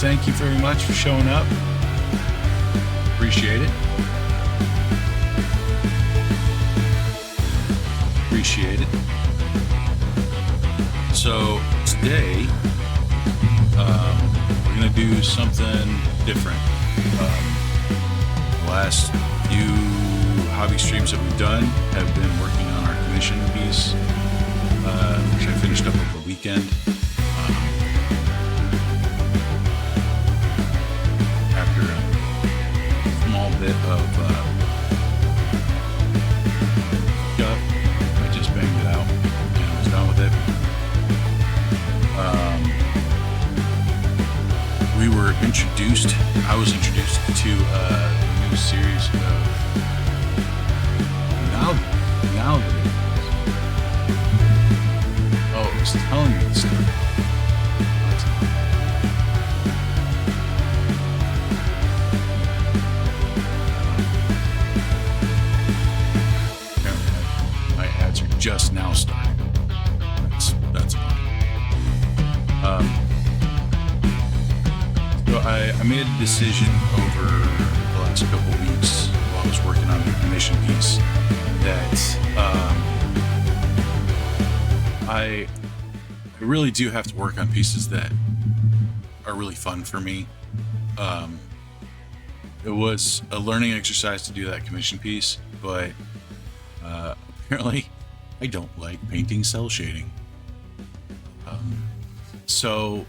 thank you very much for showing up. Appreciate it. Appreciate it. So today, we're going to do something different. The last few hobby streams that we've done have been working on our commission piece, which I finished up over the weekend. After a small bit of stuff, I just banged it out and I was done with it. I was introduced to a new series of now that it was telling me this stuff. Apparently my ads are just now starting. That's fine. So I made a decision over the last couple of weeks while I was working on the commission piece that I really do have to work on pieces that are really fun for me. It was a learning exercise to do that commission piece, but apparently I don't like painting cell shading. So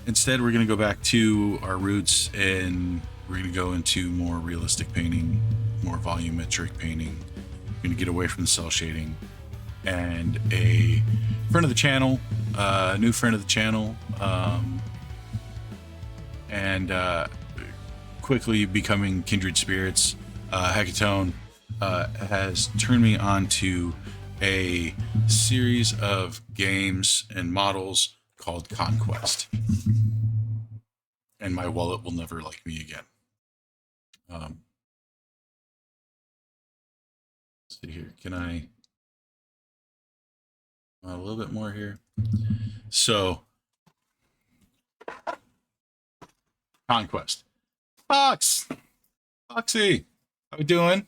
instead, we're going to go back to our roots and we're going to go into more realistic painting, more volumetric painting. We're going to get away from the cell shading. And a friend of the channel, new friend of the channel, and quickly becoming kindred spirits, Hecatone, has turned me on to a series of games and models called Conquest. And my wallet will never like me again. Let's see here. Can I a little bit more here? So Conquest. Foxy, how we doing?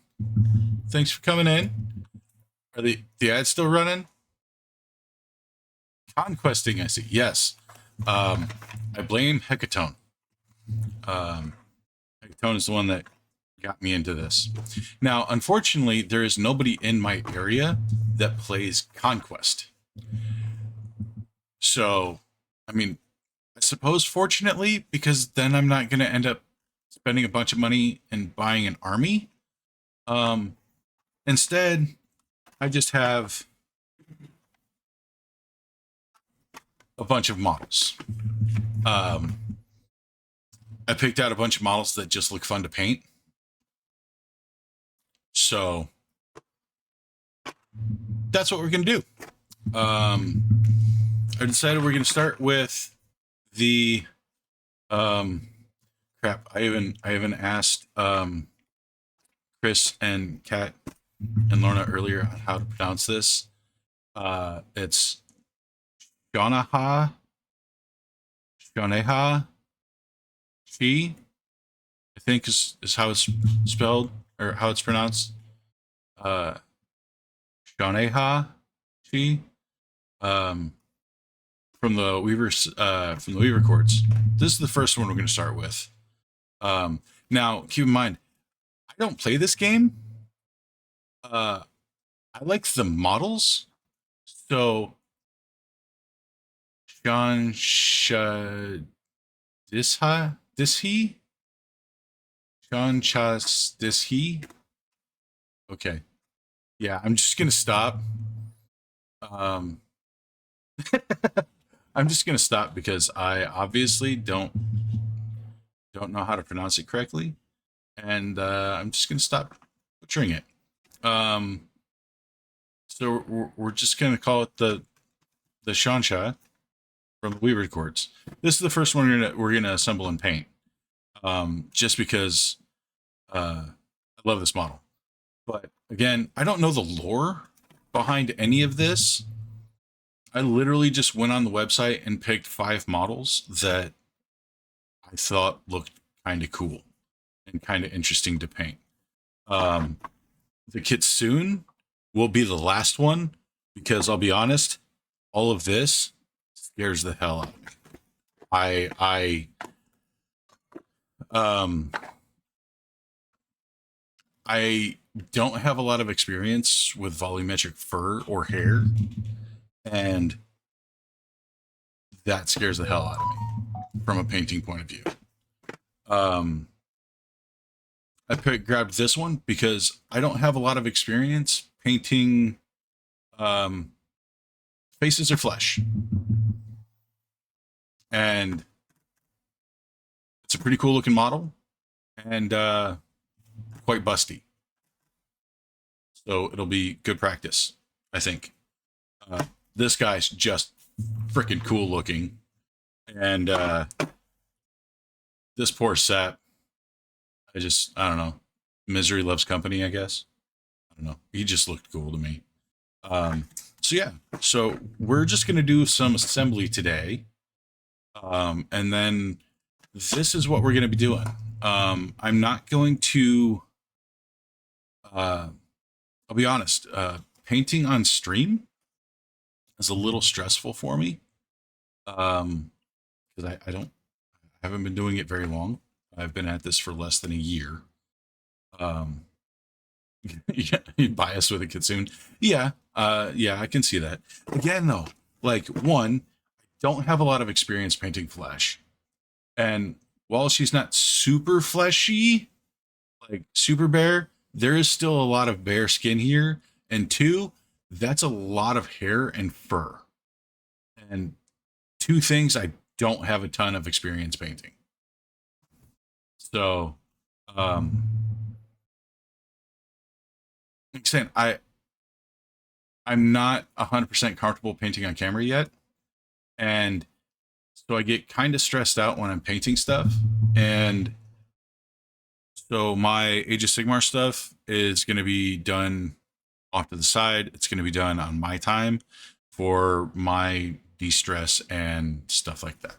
Thanks for coming in. Are the ads still running? Conquesting, I see. Yes. I blame Hecatone. Hecatone is the one that got me into this. Now, unfortunately, there is nobody in my area that plays Conquest. So, I mean, I suppose fortunately, because then I'm not going to end up spending a bunch of money and buying an army. Instead, I just have a bunch of models. I picked out a bunch of models that just look fun to paint. So that's what we're going to do. I decided we're going to start with the crap. I even asked Chris and Kat and Lorna earlier on how to pronounce this. It's Shanaha, she, I think is how it's spelled or how it's pronounced. Shaneha, she, from the Weaver Courts. This is the first one we're going to start with. Now, keep in mind, I don't play this game. I like the models, so Sean Dishe? Sean Chas Dishe? Okay. Yeah, I'm just gonna stop. I'm just gonna stop because I obviously don't know how to pronounce it correctly. And I'm just gonna stop butchering it. So we're just gonna call it the Shansha from the Weaver Courts. This is the first one we're gonna assemble and paint. Just because I love this model. But again, I don't know the lore behind any of this. I literally just went on the website and picked 5 models that I I thought looked kind of cool and kind of interesting to paint. The Kitsune will be the last one because I'll be honest, all of this scares the hell out of me. Um, I don't have a lot of experience with volumetric fur or hair, and that scares the hell out of me from a painting point of view. I grabbed this one because I don't have a lot of experience painting faces or flesh. And it's a pretty cool looking model and quite busty. So it'll be good practice, I think. This guy's just freaking cool looking. And this poor sap, I don't know. Misery loves company, I guess. I don't know. He just looked cool to me. So yeah, so we're just going to do some assembly today. And then this is what we're going to be doing. I'm not going to, I'll be honest, painting on stream is a little stressful for me. Because I haven't been doing it very long. I've been at this for less than a year. You biased with a Kitsune. Yeah, I can see that. Again, though, like, one, I don't have a lot of experience painting flesh. And while she's not super fleshy, like super bare, there is still a lot of bare skin here. And two, that's a lot of hair and fur. And two things I don't have a ton of experience painting. So, like I'm saying, I'm not 100% comfortable painting on camera yet, and so I get kind of stressed out when I'm painting stuff. And so my Age of Sigmar stuff is going to be done off to the side. It's going to be done on my time for my de-stress and stuff like that.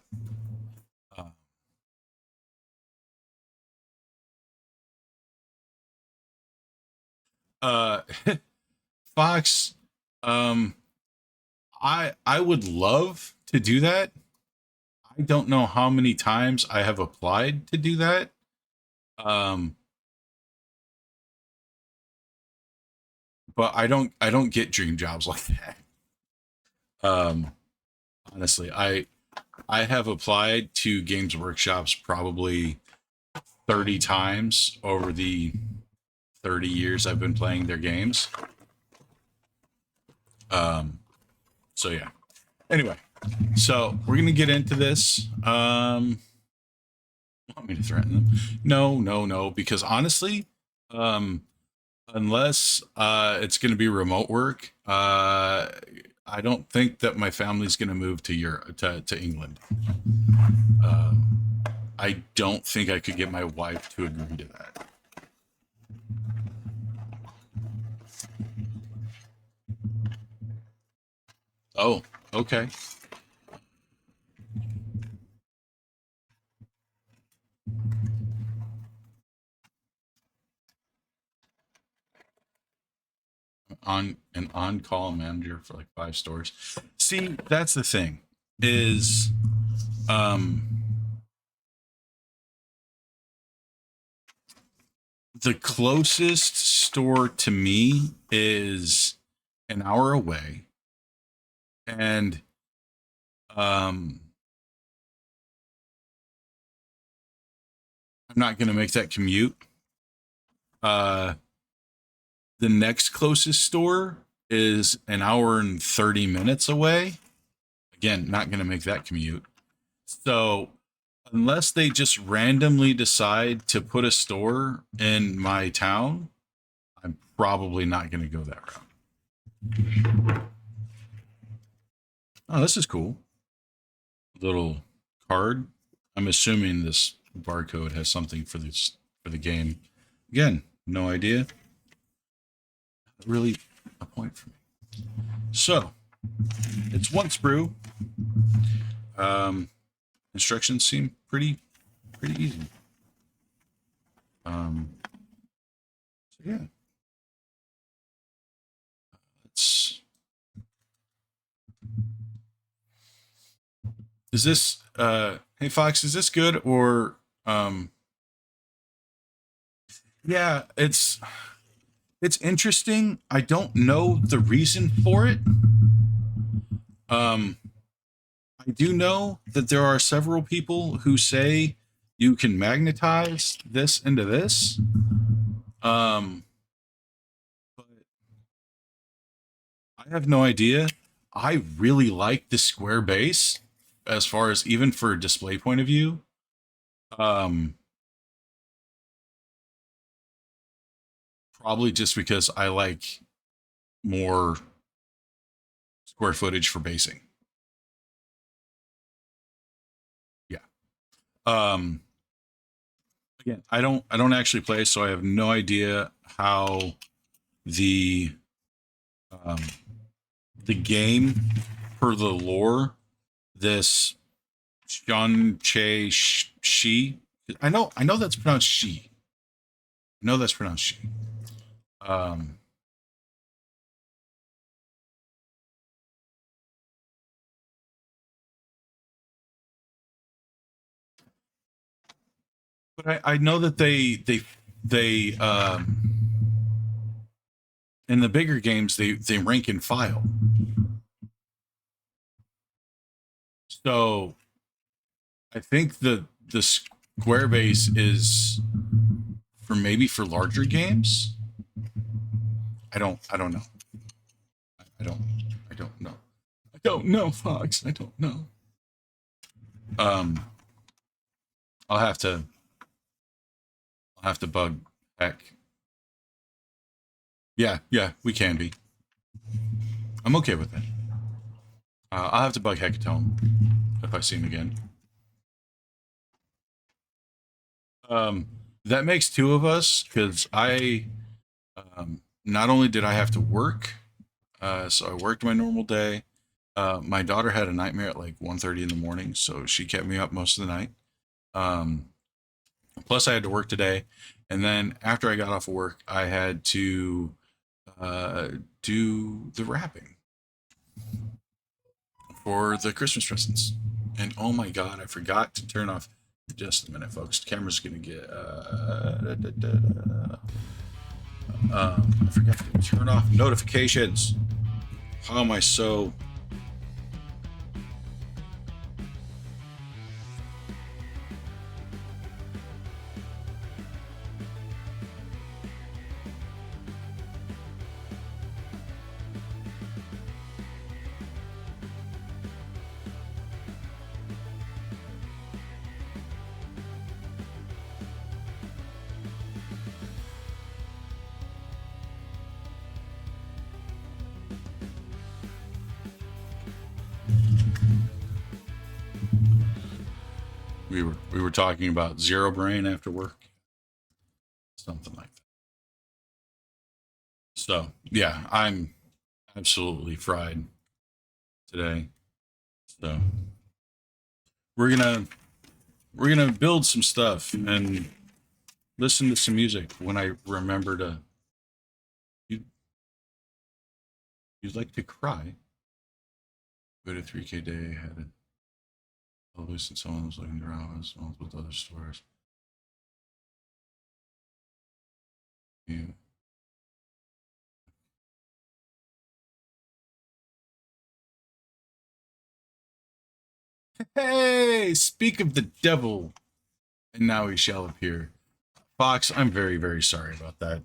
Fox, I would love to do that. I don't know how many times I have applied to do that. But I don't get dream jobs like that. Honestly, I have applied to Games Workshops probably 30 times over the 30 years I've been playing their games. So yeah. Anyway, so we're gonna get into this. Want me to threaten them? No, because honestly, unless it's gonna be remote work, I don't think that my family's gonna move to Europe to England. I don't think I could get my wife to agree to that. Oh, okay. On-call manager for like 5 stores. See, that's the thing. Is the closest store to me is an hour away, and I'm not going to make that commute. The next closest store is an hour and 30 minutes away. Again, not going to make that commute. So unless they just randomly decide to put a store in my town, I'm probably not going to go that route. Oh, this is cool. Little card. I'm assuming this barcode has something for the game. Again, no idea. Really a point for me. So it's one sprue. Instructions seem pretty pretty easy. So yeah. Let's. Is this hey Fox, is this good or yeah, it's interesting. I don't know the reason for it. Um I do know that there are several people who say you can magnetize this into this. Um but I have no idea. I really like the square base as far as even for a display point of view. Um Probably just because I like more square footage for basing. Yeah. Um Again, I don't actually play, so I have no idea how the um the game per the lore this Sean Che Shi. I know that's pronounced she. I know that's pronounced she. Um but I know that they in the bigger games they rank and file. So I think the square base is for maybe for larger games. I don't know. I don't I don't know. I don't know, Fox. I don't know. Um I'll have to bug heck. Yeah, yeah, we can be. I'm okay with that. I'll have to bug Hecatone if I see him again. Um, that makes two of us because not only did I have to work, so I worked my normal day. My daughter had a nightmare at like 1:30 in the morning, so she kept me up most of the night. Um, Plus, I had to work today, and then after I got off of work, I had to uh, do the wrapping for the Christmas presents. And oh my god, I forgot to turn off. Just a minute, folks. The camera's gonna get. I forgot to turn off notifications. How am I so? We were talking about zero brain after work, something like that. So yeah, I'm absolutely fried today. So we're gonna we're gonna build some stuff and listen to some music when I remember to. You you'd like to cry? Go to 3K day had it loose and someone was looking around someone with other stores. You hey, speak of the devil, and now he shall appear. Fox, I'm very very sorry about that.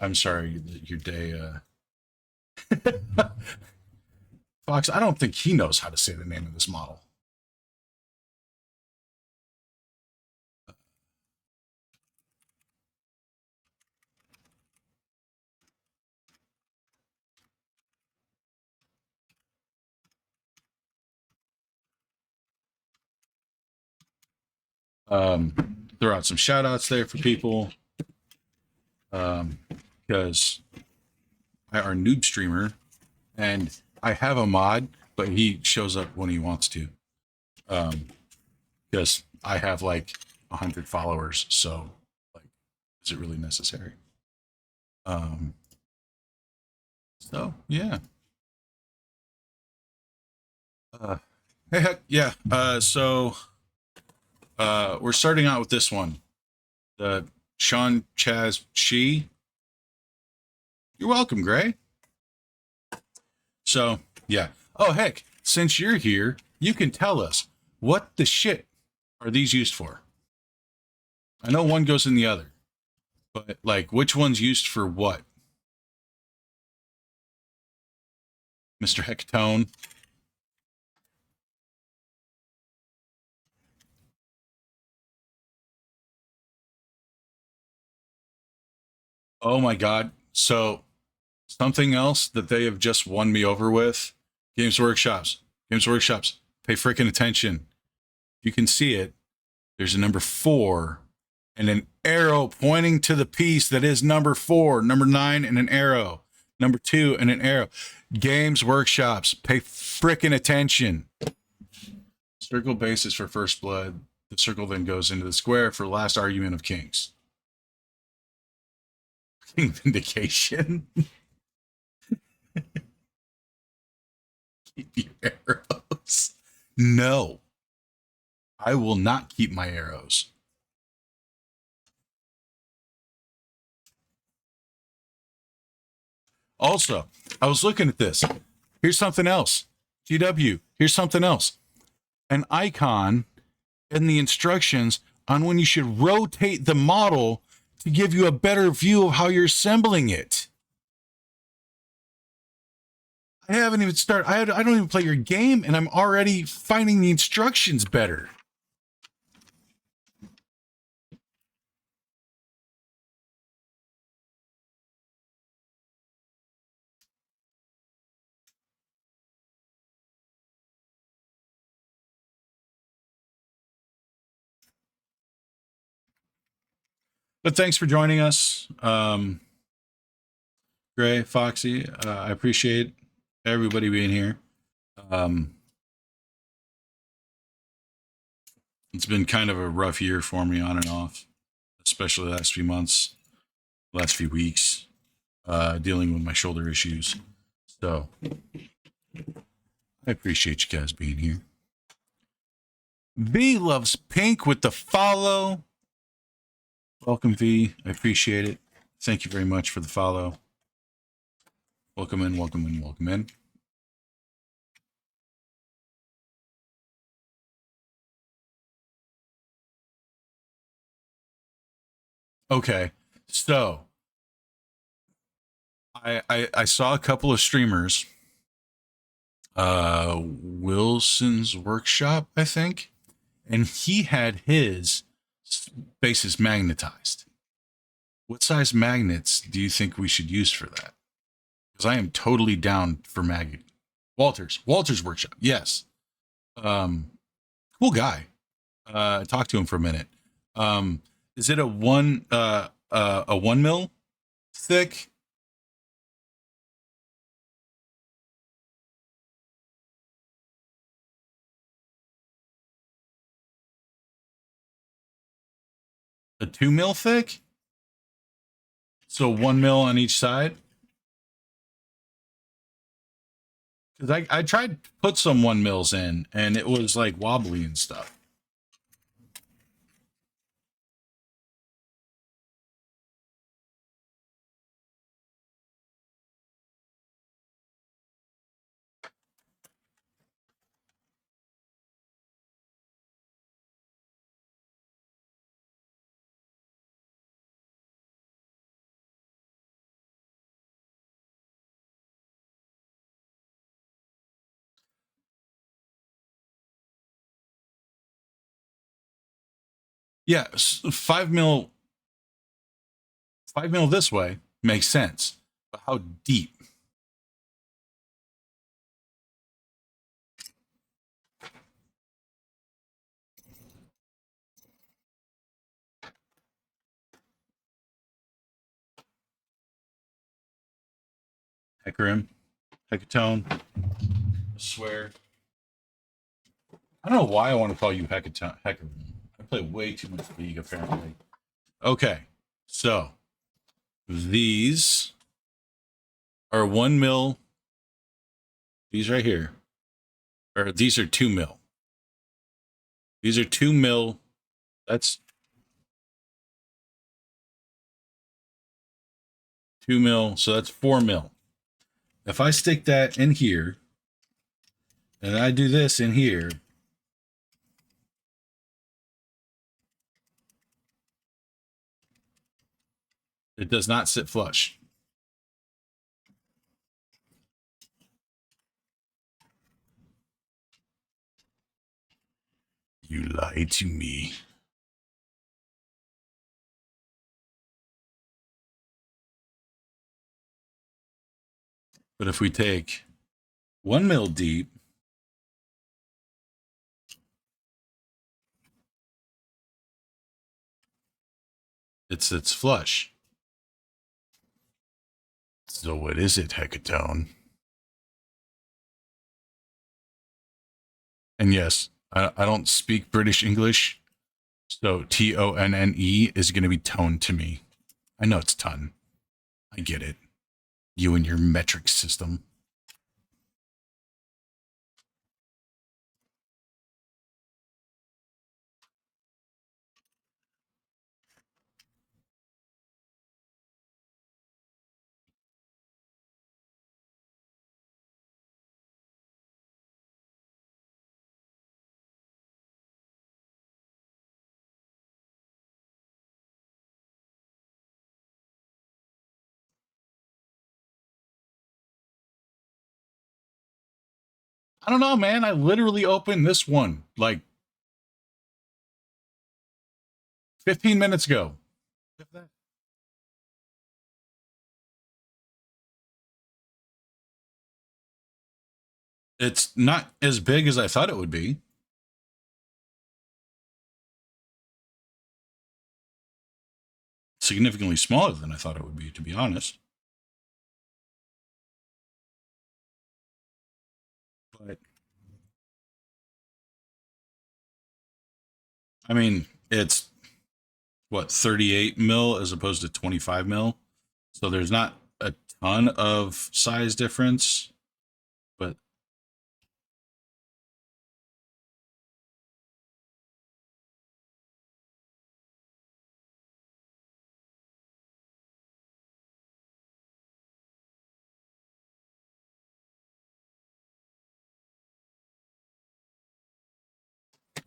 I'm sorry that your day. Fox, I don't think he knows how to say the name of this model. Throw out some shout outs there for people because I are noob streamer and I have a mod, but he shows up when he wants to. Because I have like 100 followers. So, like, is it really necessary? Um, so yeah. Uh, hey, heck, yeah. We're starting out with this one. The Sean Chaz She. You're welcome, Gray. So, yeah. Oh, heck, since you're here, you can tell us what the shit are these used for? I know one goes in the other, but like, which one's used for what? Mr. Hecatone. Oh my God. So, something else that they have just won me over with Games Workshops. Games Workshops. Pay freaking attention. You can see it. There's a number 4 and an arrow pointing to the piece that is number 4, number 9, and an arrow, number 2, and an arrow. Games Workshops. Pay freaking attention. Circle basis for first blood. The circle then goes into the square for last argument of kings. King Vindication. Keep your arrows. No, I will not keep my arrows. Also, I was looking at this. Here's something else. GW, here's something else. An icon in the instructions on when you should rotate the model to give you a better view of how you're assembling it. I haven't even started. I don't even play your game, and I'm already finding the instructions better. But thanks for joining us, Gray, Foxy. I appreciate everybody being here. It's been kind of a rough year for me on and off, especially the last few months, last few weeks, dealing with my shoulder issues. So I appreciate you guys being here. V loves pink with the follow. Welcome, V. I appreciate it. Thank you very much for the follow. Welcome in, welcome in, welcome in. Okay, so I saw a couple of streamers, Wilson's Workshop, I think, and he had his bases magnetized. What size magnets do you think we should use for that? Because I am totally down for magnet. Walter's Workshop, yes. Cool guy. I talked to him for a minute. Is it a 1 mil thick? A 2 mil thick? So 1 mil on each side? Because I tried to put some 1 mils in, and it was like wobbly and stuff. Yeah, 5 mil this way makes sense. But how deep? Hecarim, Hecatone. I swear. I don't know why I want to call you Hecarim. play way too much League, apparently. Okay, so these are 1 mil. These right here, or these are 2 mil. These are 2 mil. That's 2 mil, so that's 4 mil. If I stick that in here, and I do this in here, it does not sit flush. You lied to me. But if we take 1 mil deep, it sits flush. So what is it, Hecatone? And yes, I don't speak British English, so TONNE is going to be tone to me. I know it's ton. I get it. You and your metric system. I don't know, man. I literally opened this one like 15 minutes ago. It's not as big as I thought it would be. Significantly smaller than I thought it would be, to be honest. But I mean, it's what, 38 mil as opposed to 25 mil. So there's not a ton of size difference, but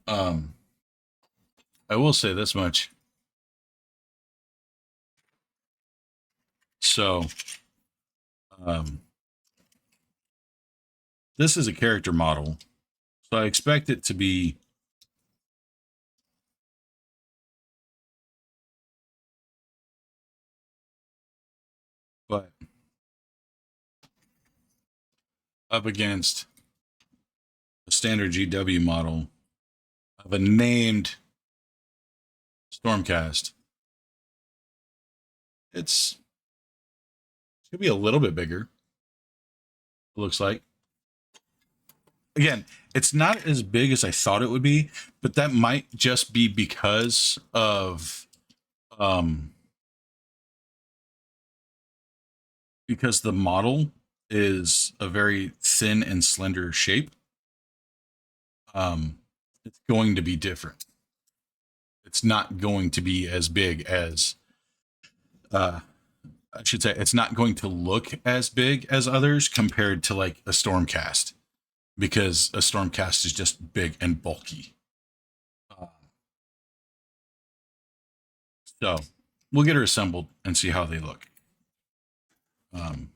um, I will say this much. So, um, this is a character model, so I expect it to be but up against a standard GW model of a named Stormcast. It's gonna be a little bit bigger. It looks like. Again, it's not as big as I thought it would be, but that might just be um because the model is a very thin and slender shape. Um, it's going to be different. It's not going to be as big as uh I should say it's not going to look as big as others compared to like a Stormcast because a Stormcast is just big and bulky. Uh, so we'll get her assembled and see how they look. Um,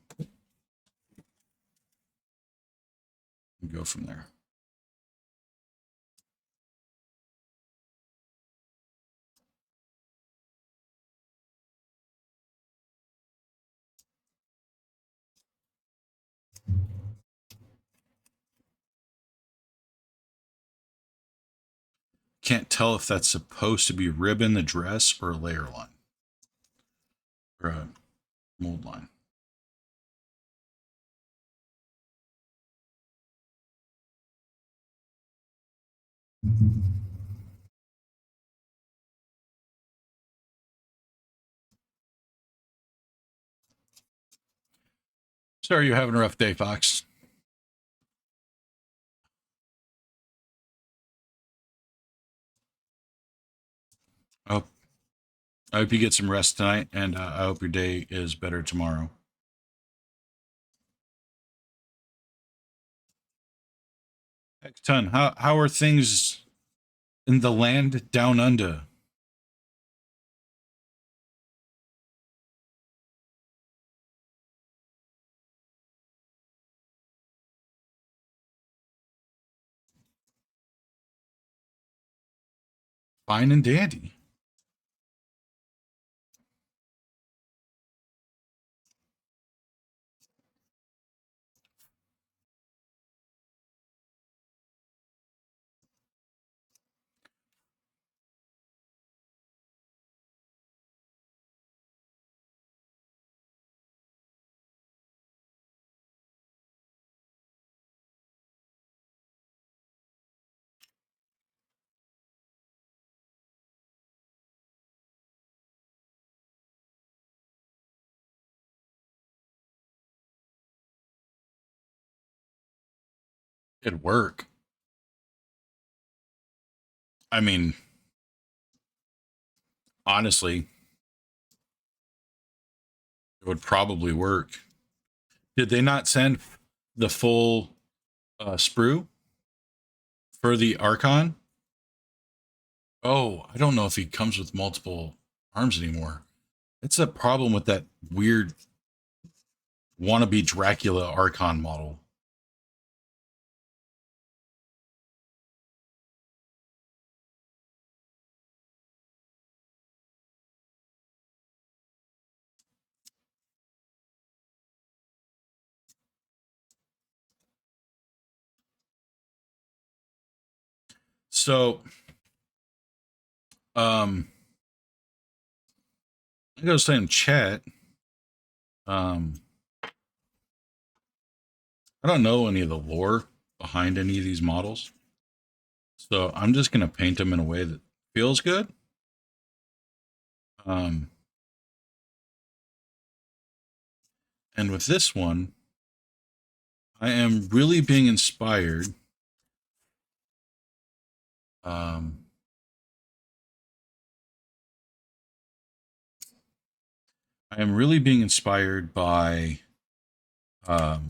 and go from there. Can't tell if that's supposed to be ribbon, the dress, or a layer line or a mold line. Sorry you're having a rough day, Fox. Oh, I hope you get some rest tonight, and I hope your day is better tomorrow. Heck ton, how are things in the land down under? Fine and dandy. It'd work. I mean, honestly, it would probably work. Did they not send the full sprue for the Archon? Oh, I don't know if he comes with multiple arms anymore. It's a problem with that weird wannabe Dracula Archon model. So, um, I gotta say in chat, um, I don't know any of the lore behind any of these models. So I'm just gonna paint them in a way that feels good. Um, and with this one, I am really being inspired. Um, I am really being inspired um,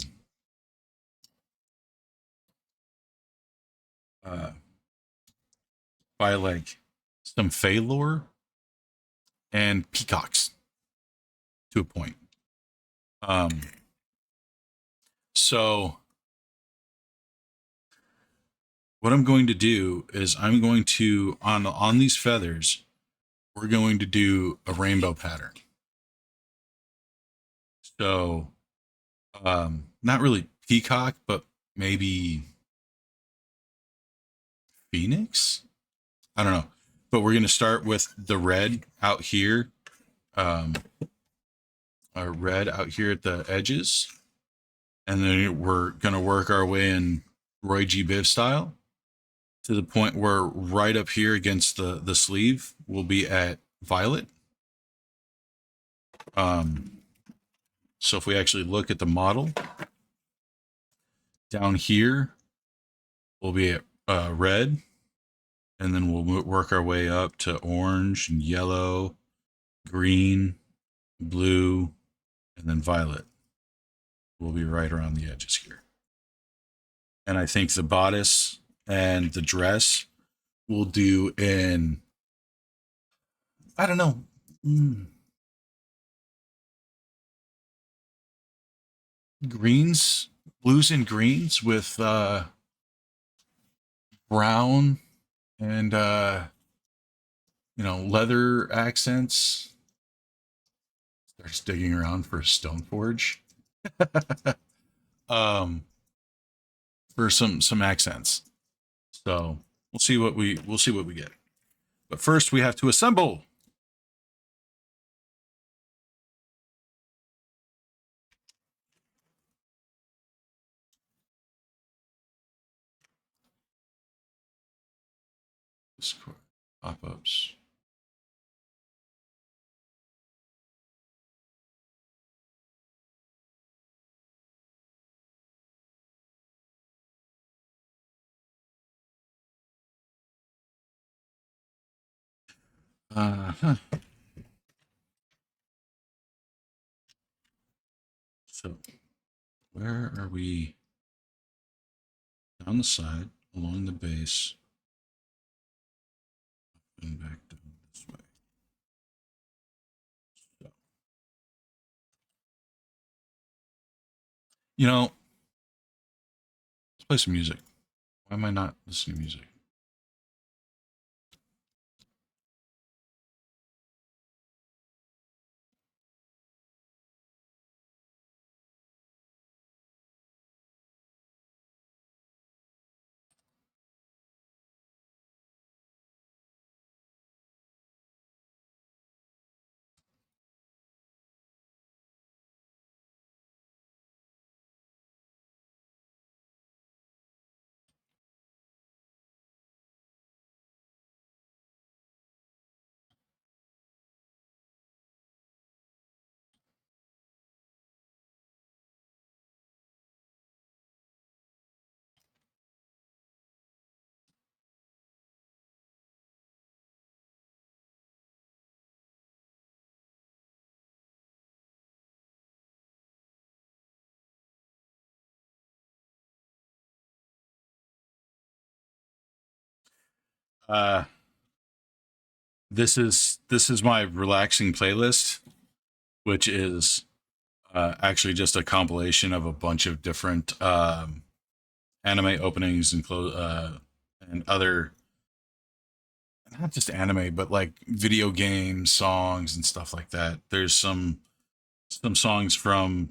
uh, by like some Fey lore and peacocks to a point. Um, so what I'm going to do is I'm going to on these feathers, we're going to do a rainbow pattern. So not really peacock, but maybe phoenix. I don't know, but we're going to start with the red out here, um, red out here at the edges, and then we're going to work our way in Roy G. Biv style to the point where right up here against the sleeve will be at violet. So if we actually look at the model down here, we'll be at red, and then we'll work our way up to orange and yellow, green, blue, and then violet will be right around the edges here. And I think the bodice and the dress will do in, I don't know, greens, blues and greens with brown and leather accents. Starts digging around for a stone forge. um, for some accents. So we'll see what we get. But first we have to assemble. Discord pop-ups. Huh. So where are we? Down the side, along the base, and back down this way. So, you know, let's play some music. Why am I not listening to music? Uh, this is my relaxing playlist, which is actually just a compilation of a bunch of different anime openings and and other, not just anime, but like video game songs and stuff like that. There's some songs from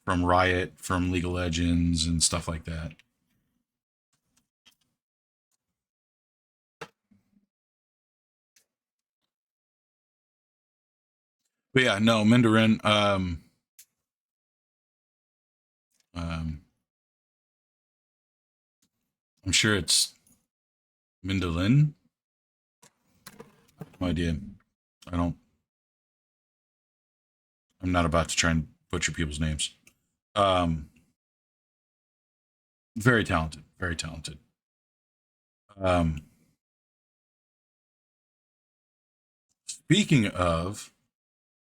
Riot, from League of Legends, and stuff like that. But yeah, no, Mandarin. Um, I'm sure it's Mindolin. No idea. I don't. I'm not about to try and butcher people's names. Um, very talented. Very talented. Um, Speaking of,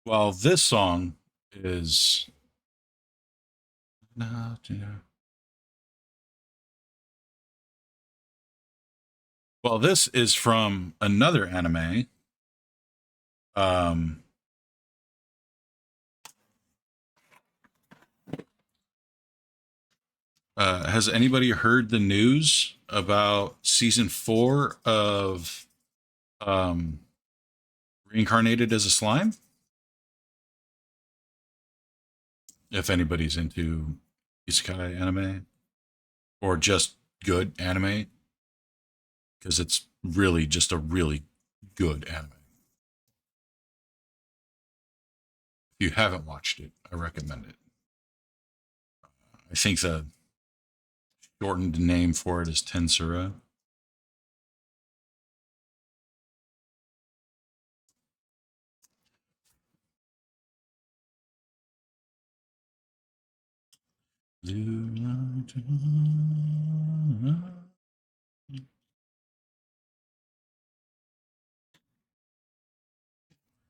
well, this song is. Well, this is from another anime. Um, has anybody heard the news about season 4 of um, Reincarnated as a Slime? If anybody's into isekai anime or just good anime, because it's really just a really good anime. If you haven't watched it, I recommend it. I think the shortened name for it is Tensura.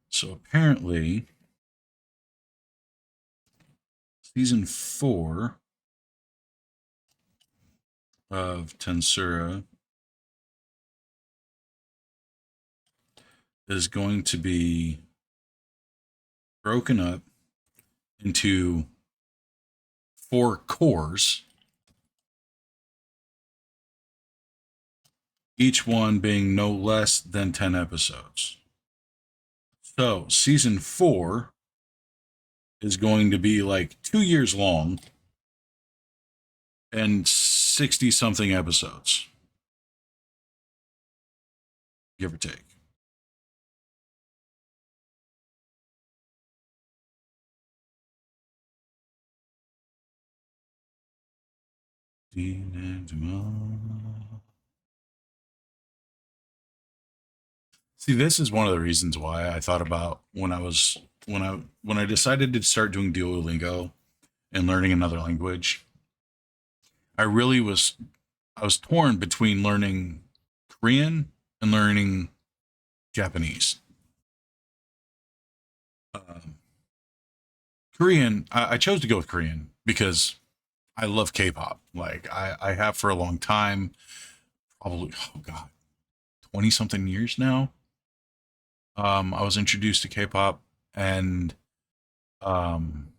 So apparently, season 4 of Tensura is going to be broken up into 4 cores, each one being no less than 10 episodes. So, season 4 is going to be like 2 years long and 60 something episodes, give or take. See, this is one of the reasons why I thought about when I decided to start doing Duolingo and learning another language. I really was I was torn between learning Korean and learning Japanese. Um, Korean, I chose to go with Korean because I love K-pop. Like I have for a long time, probably oh god, 20 something years now. I was introduced to K-pop and um,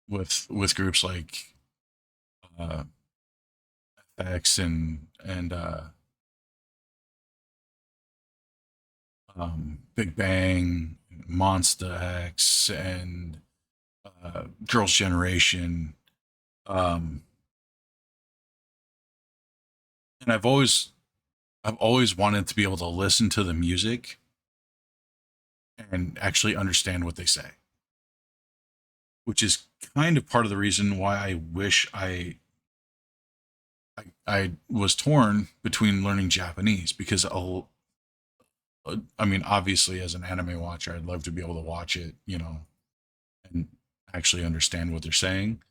with groups like uh, X and Big Bang, Monsta X, and Girls' Generation. Um, and I've always wanted to be able to listen to the music and actually understand what they say, which is kind of part of the reason why I wish I was torn between learning Japanese because I mean, obviously, as an anime watcher, I'd love to be able to watch it, and actually understand what they're saying.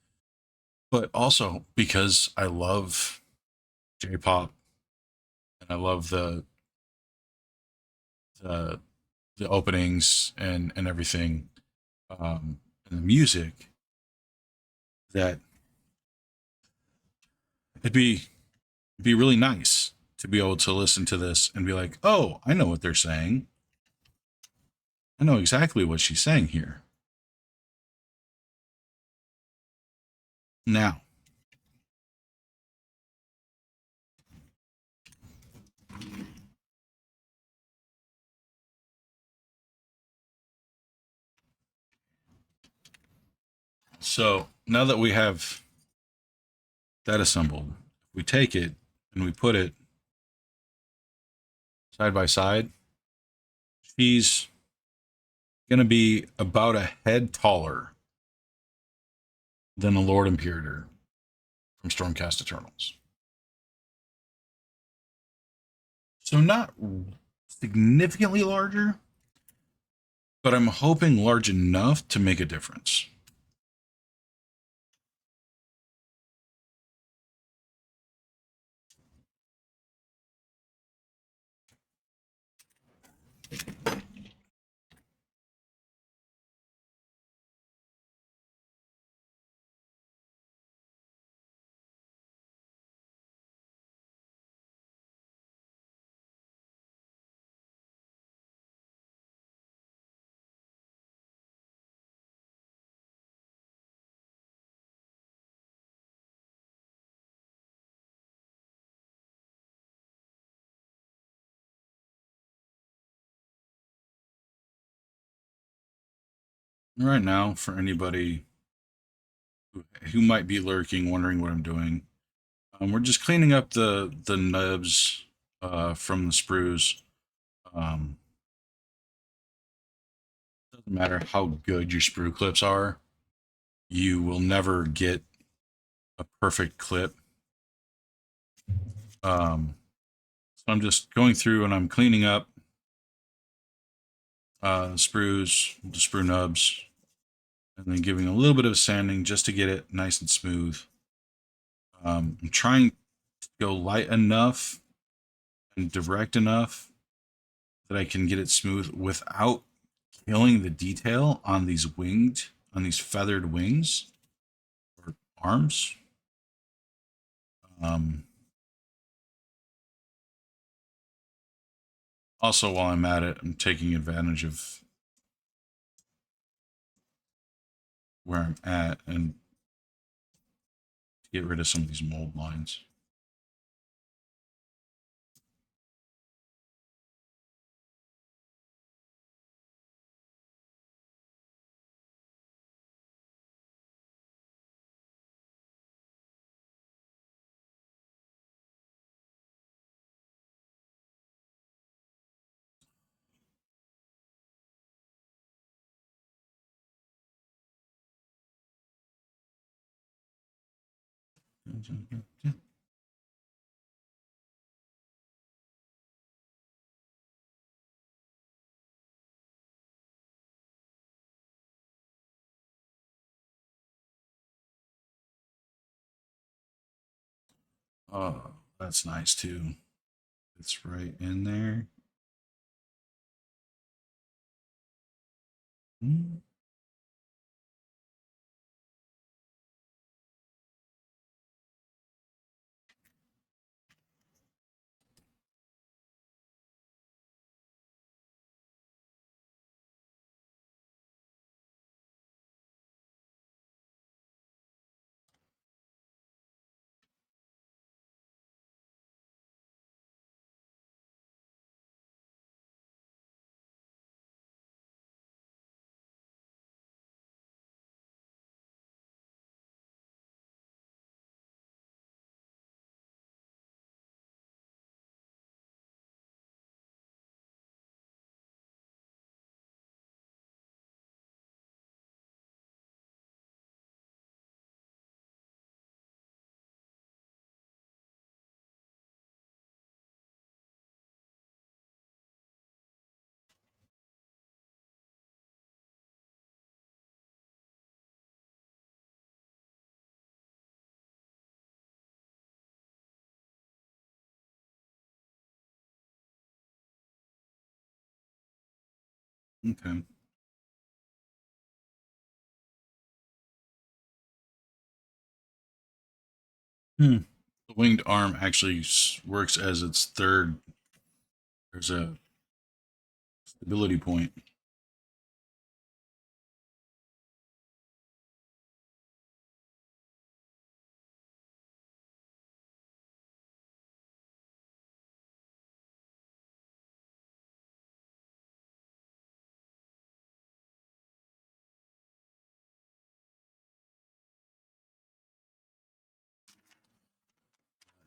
But also because I love J-pop and I love the the openings and everything, and the music, that it'd be really nice to be able to listen to this and be like, oh, I know what they're saying. I know exactly what she's saying here. Now, so now that we have that assembled, we take it and we put it side by side. She's going to be about a head taller than the Lord Imperator from Stormcast Eternals. So not significantly larger, but I'm hoping large enough to make a difference. Right now, for anybody who might be lurking, wondering what I'm doing, we're just cleaning up the nubs from the sprues. Um, doesn't matter how good your sprue clips are, you will never get a perfect clip. So I'm just going through and I'm cleaning up sprues, the sprue nubs, and then giving a little bit of sanding just to get it nice and smooth. I'm trying to go light enough and direct enough that I can get it smooth without killing the detail on these feathered wings or arms. Um, Also, while I'm at it, I'm taking advantage of where I'm at and get rid of some of these mold lines. Oh, that's nice too. It's right in there. Mm. Okay. Hmm. The winged arm actually works as its third. There's a stability point.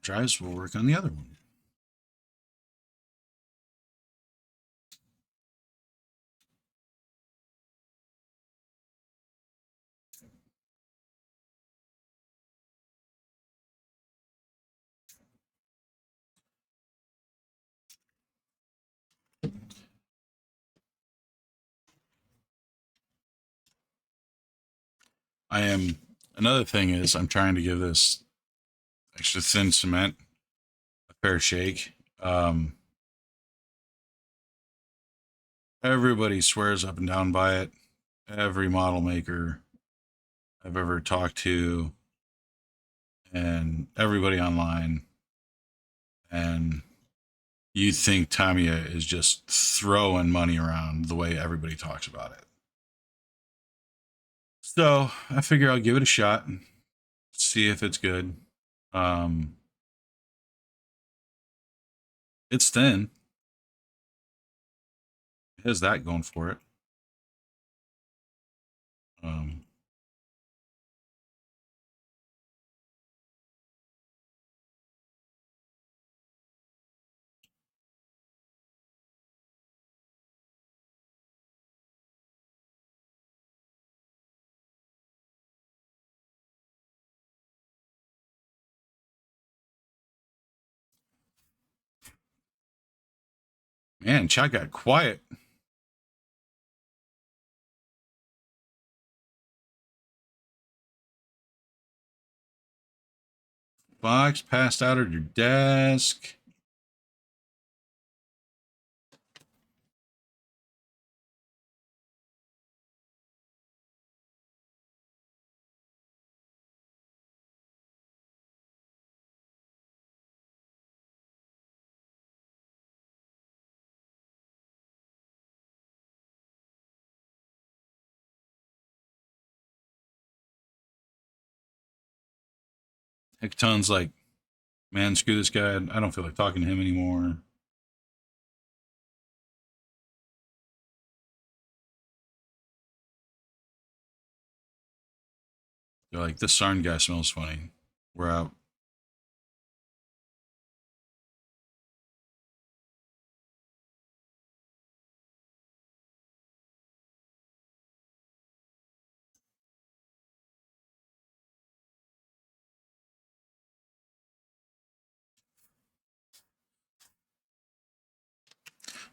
Drives will work on the other one. I am. Another thing is, I'm trying to give this extra thin cement a fair shake. Everybody swears up and down by it. Every model maker I've ever talked to, and everybody online, and you think Tamiya is just throwing money around the way everybody talks about it. So I figure I'll give it a shot and see if it's good. Um, it's thin. It has that going for it. Um, Man, chat got quiet. Box passed out at your desk. Hecton's like, man, screw this guy. I don't feel like talking to him anymore. They're like, this Sarn guy smells funny. We're out.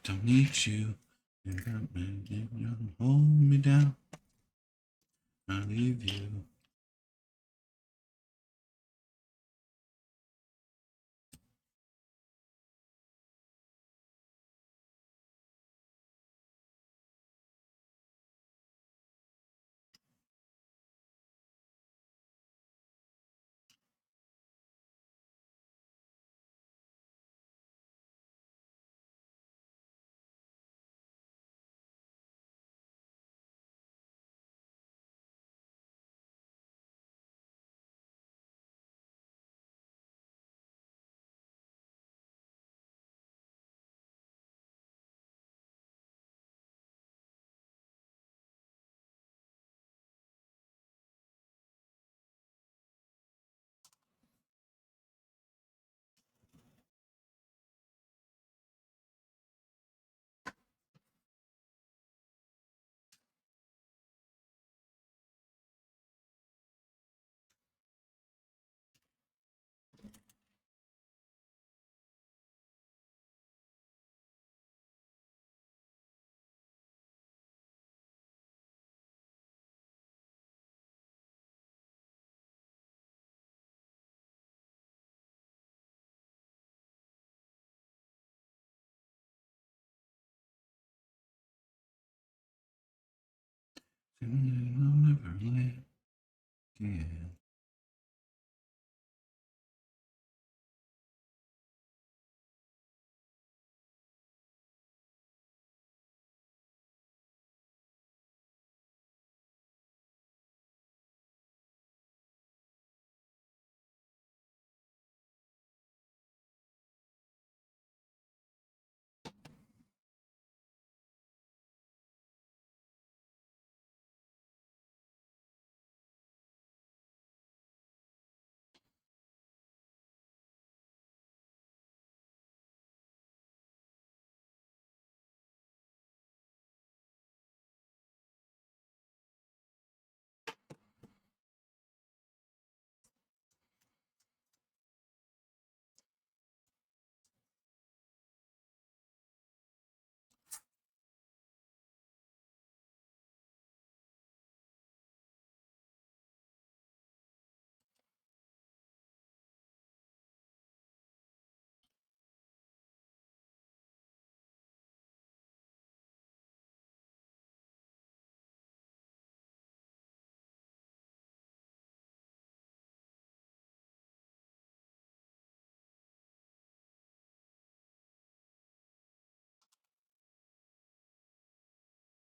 Don't need you. Hold me down. I leave you.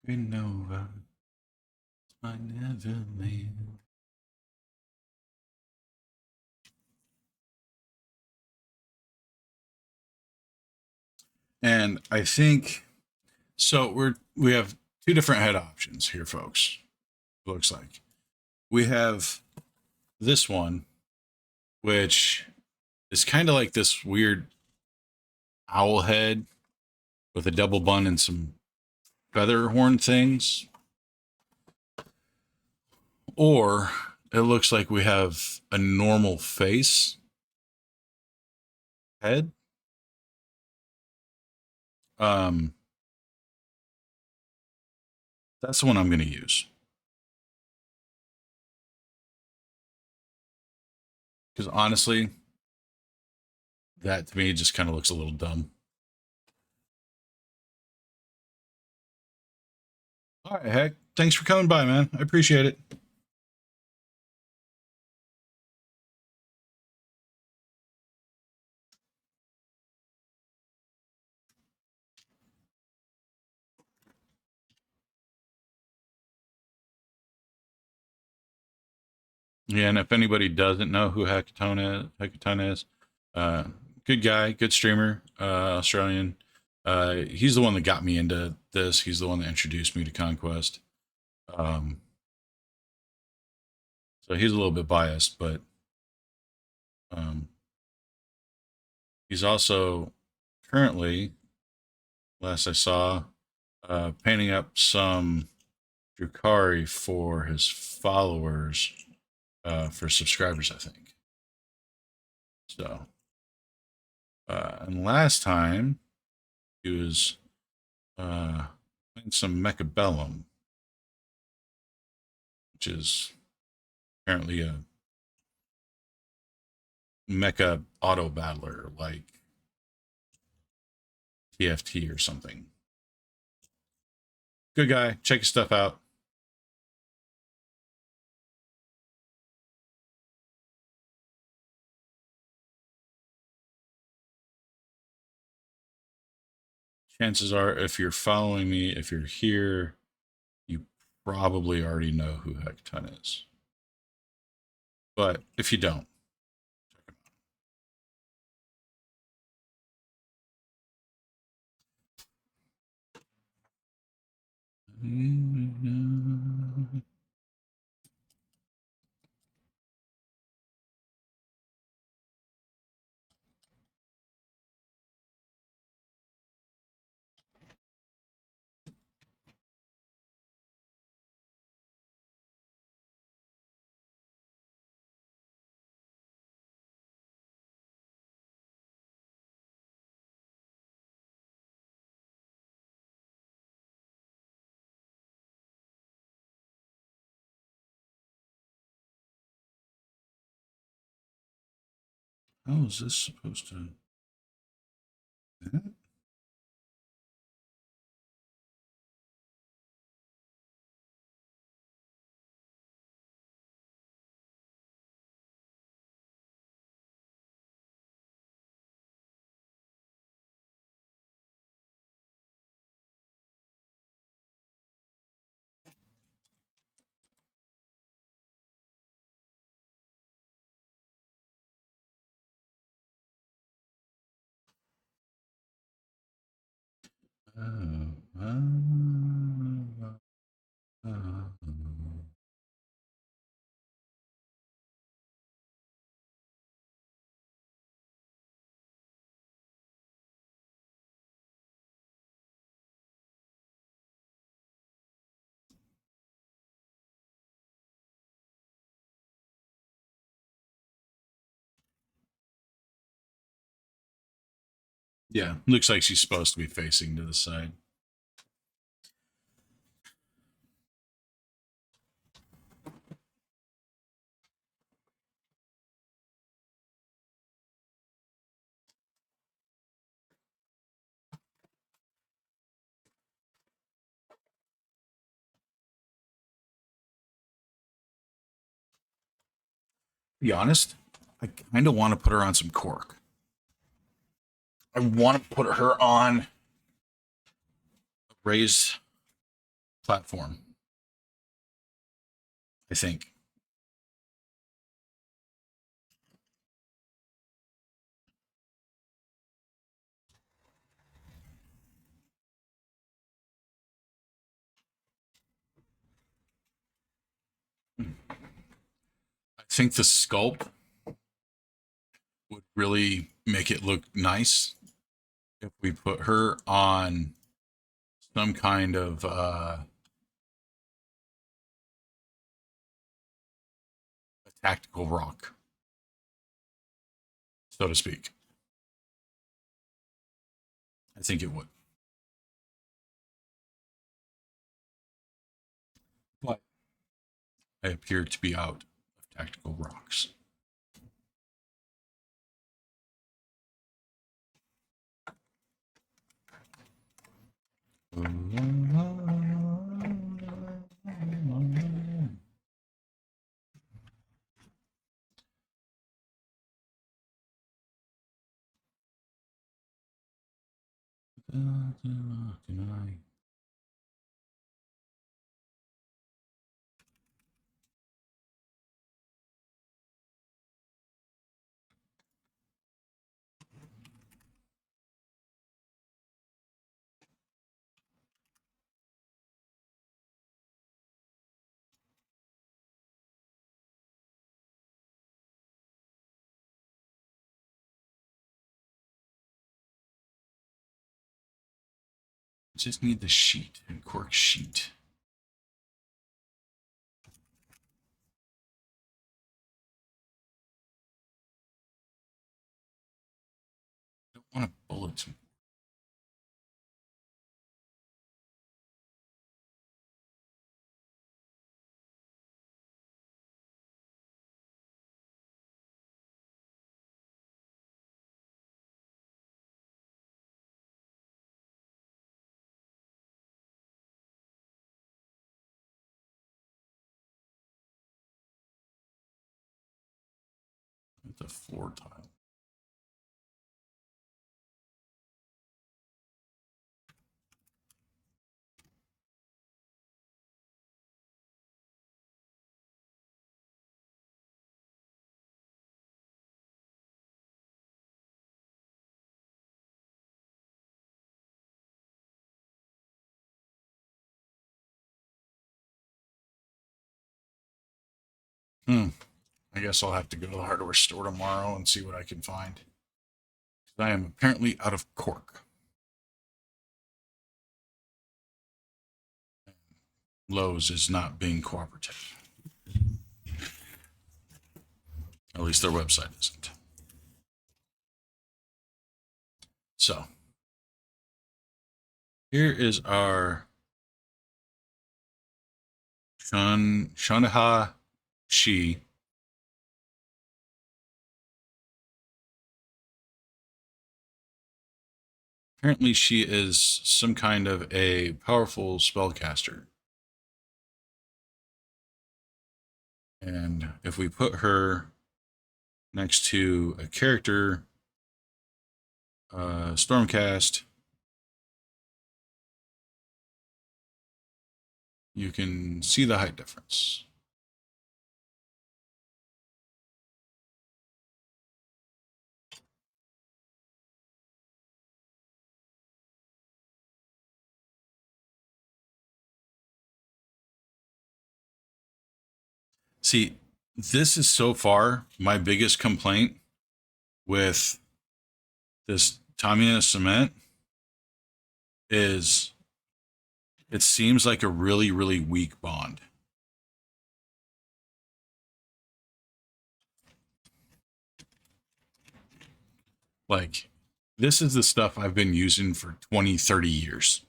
Nova, my Neverland. And I think so. We have two different head options here, folks. It looks like we have this one, which is kind of like this weird owl head with a double bun and some feather horn things. Or it looks like we have a normal face head. Um, that's the one I'm going to use. Because honestly, that to me just kind of looks a little dumb. All right, heck. Thanks for coming by, man. I appreciate it. Yeah, and if anybody doesn't know who Hecatone is, uh, good guy, good streamer, Australian. He's the one that got me into this. He's the one that introduced me to Conquest. Um, so he's a little bit biased, but um, he's also currently, last I saw, painting up some Drukari for his followers, for subscribers, I think. So, and last time he was playing some Mechabellum, which is apparently a mecha auto battler like TFT or something. Good guy. Check his stuff out. Chances are, if you're following me, if you're here, you probably already know who Hecton is. But if you don't, check him out. How is this supposed to? Yeah, looks like she's supposed to be facing to the side. Be honest, I kind of want to put her on some cork. I want to put her on a raised platform. I think. I think the sculpt would really make it look nice if we put her on some kind of a tactical rock, so to speak. I think it would. But I appear to be out of tactical rocks. Just need the sheet and cork sheet. I don't want a bulletin. The floor tile. I guess I'll have to go to the hardware store tomorrow and see what I can find. I am apparently out of cork. Lowe's is not being cooperative. At least their website isn't. So, here is our Shanaha Shi. Apparently, she is some kind of a powerful spellcaster. And if we put her next to a character, Stormcast, you can see the height difference. See, this is so far my biggest complaint with this Tamiya cement is it seems like a really, really weak bond. Like, this is the stuff I've been using for 20, 30 years.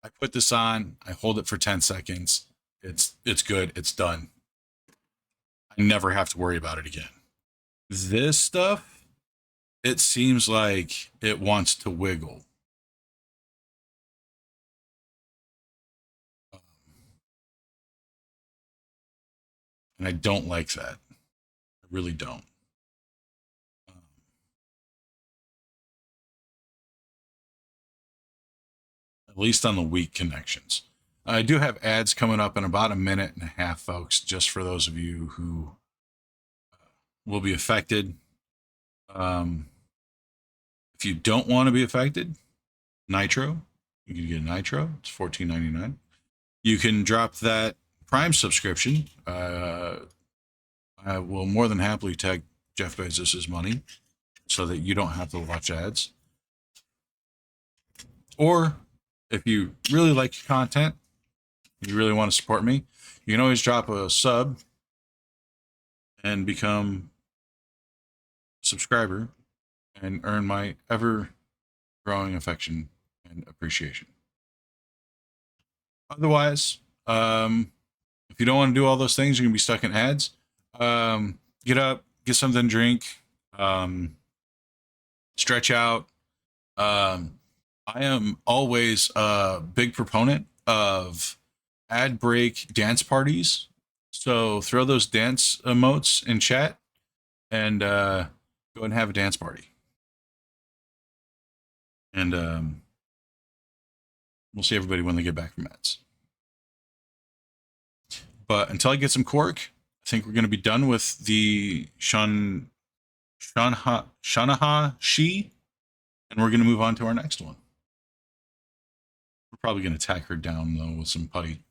I put this on, I hold it for 10 seconds. It's good, it's done. I never have to worry about it again. This stuff, it seems like it wants to wiggle. And I don't like that. I really don't. At least on the weak connections. I do have ads coming up in about a minute and a half, folks, just for those of you who will be affected. Um, if you don't want to be affected, Nitro, you can get a Nitro. It's $14.99. You can drop that Prime subscription. I will more than happily take Jeff Bezos' money so that you don't have to watch ads. Or if you really like content, you really want to support me, you can always drop a sub and become a subscriber and earn my ever growing affection and appreciation. Otherwise, if you don't want to do all those things, you're going to be stuck in ads. Get up, get something to drink, stretch out. I am always a big proponent of ad break dance parties. So throw those dance emotes in chat and go and have a dance party. And we'll see everybody when they get back from ads. But until I get some cork, I think we're going to be done with the Shanaha She, and we're going to move on to our next one. We're probably going to tack her down, though, with some putty.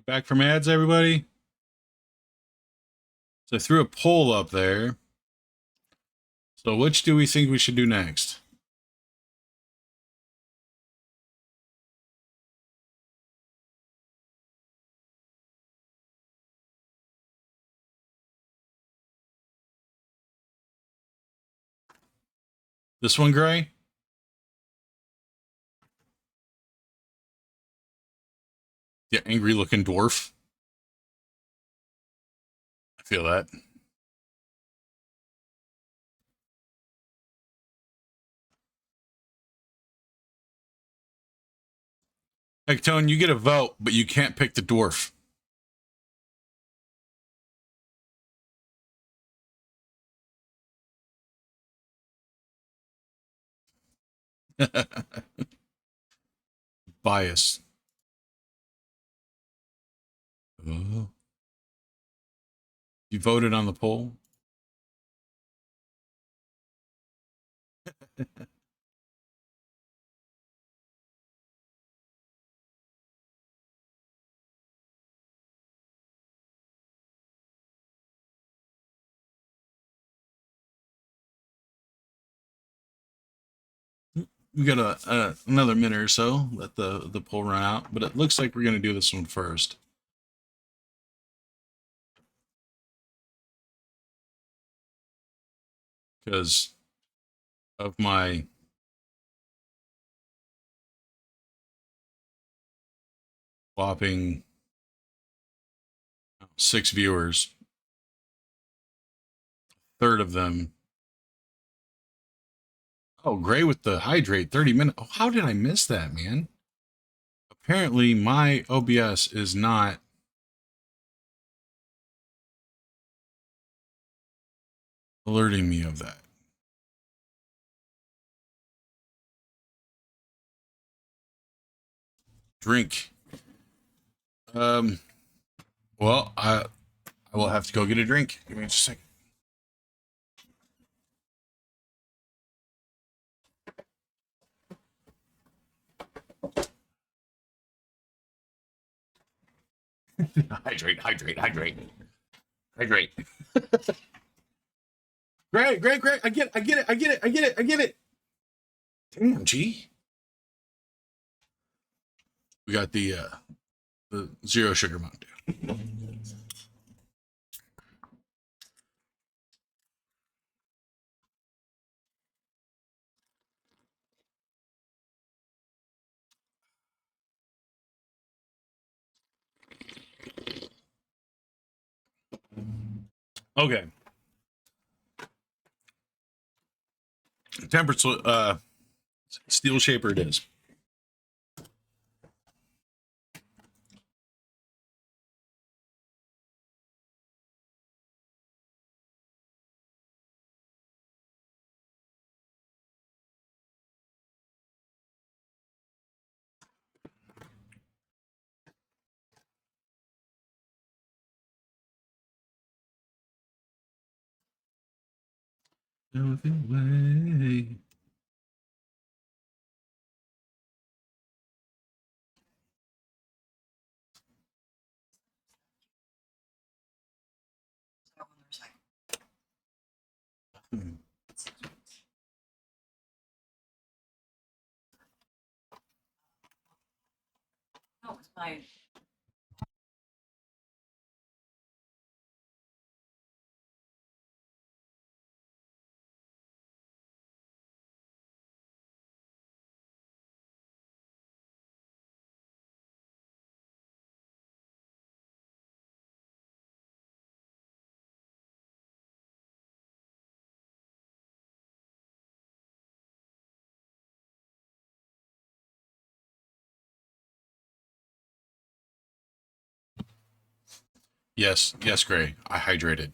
We're back from ads, everybody. So I threw a poll up there. So which do we think we should do next? This one, Gray? Yeah, angry looking dwarf. I feel that. Hectone, you get a vote, but you can't pick the dwarf. Bias. Oh. You voted on the poll? We got another minute or so. Let the poll run out, but it looks like we're gonna do this one first. Because of my whopping 6 viewers, third of them. Oh, Gray with the hydrate 30 minutes. Oh, how did I miss that, man? Apparently my OBS is not alerting me of that. Drink. Well, I will have to go get a drink. Give me just a second. Hydrate. Great. I get it. Damn, G. We got the zero sugar Mountain Dew. Okay. Temperature steel shaper it is. No way. No, it's mine. Yes, Gray. I hydrated.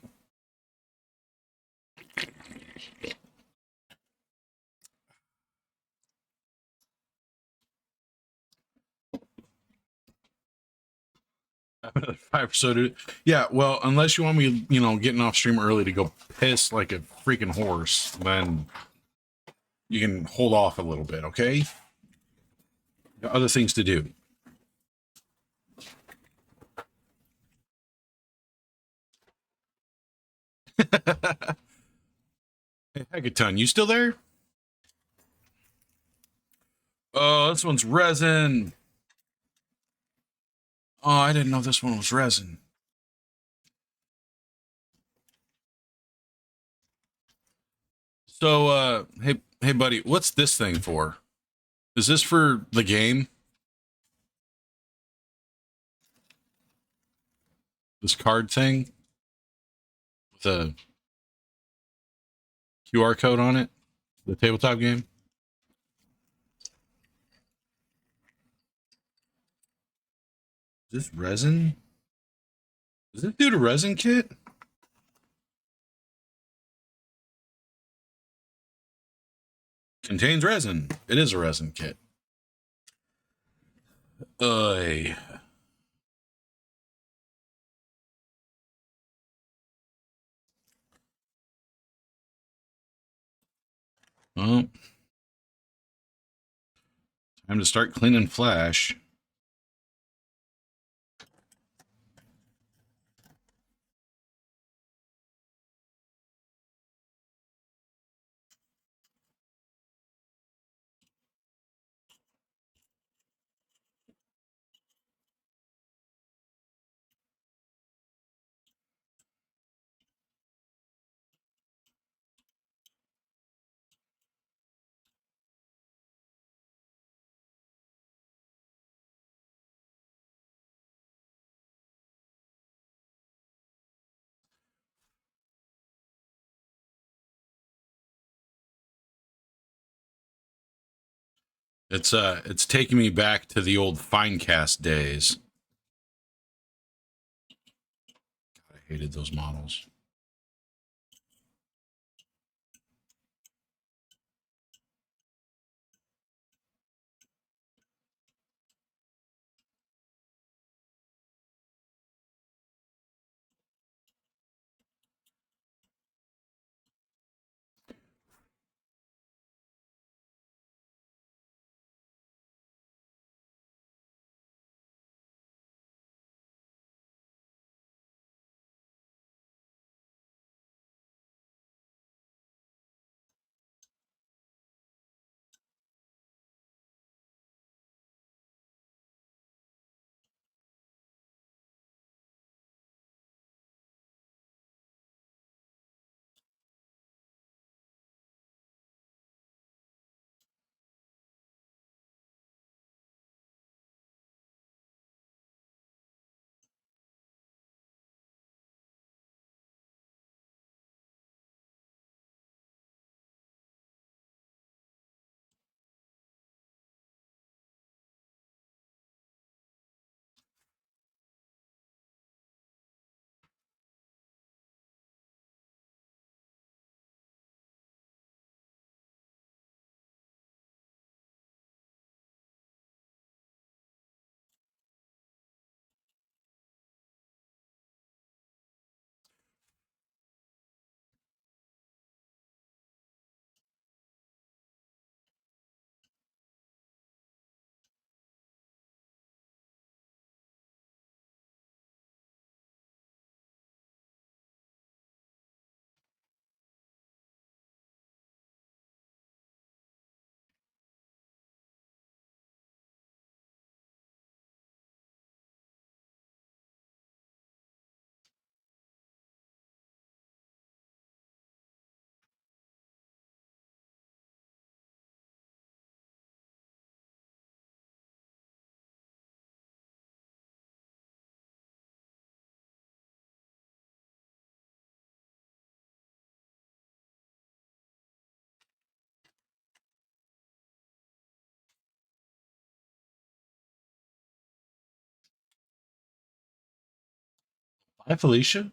Another 5 Yeah, well, unless you want me, getting off stream early to go piss like a freaking horse, then you can hold off a little bit, okay? Got other things to do. Hey, Hackaton, you still there? Oh, this one's resin. Oh, I didn't know this one was resin. So, hey, buddy, what's this thing for? Is this for the game? This card thing with a QR code on it? The tabletop game? Is this resin? Is this dude a resin kit? Contains resin. It is a resin kit. Oy. Well, time to start cleaning Flash. It's taking me back to the old Finecast days. God, I hated those models. Hi, Felicia.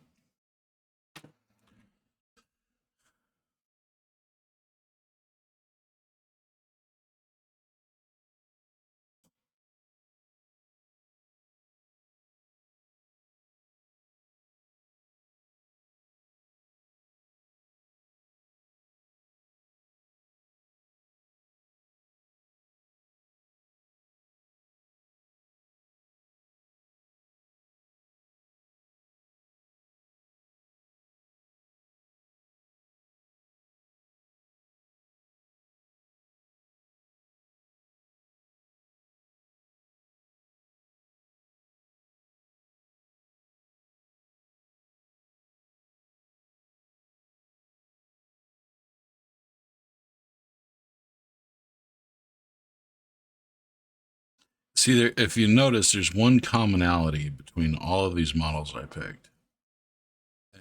See, there, if you notice, there's one commonality between all of these models I picked,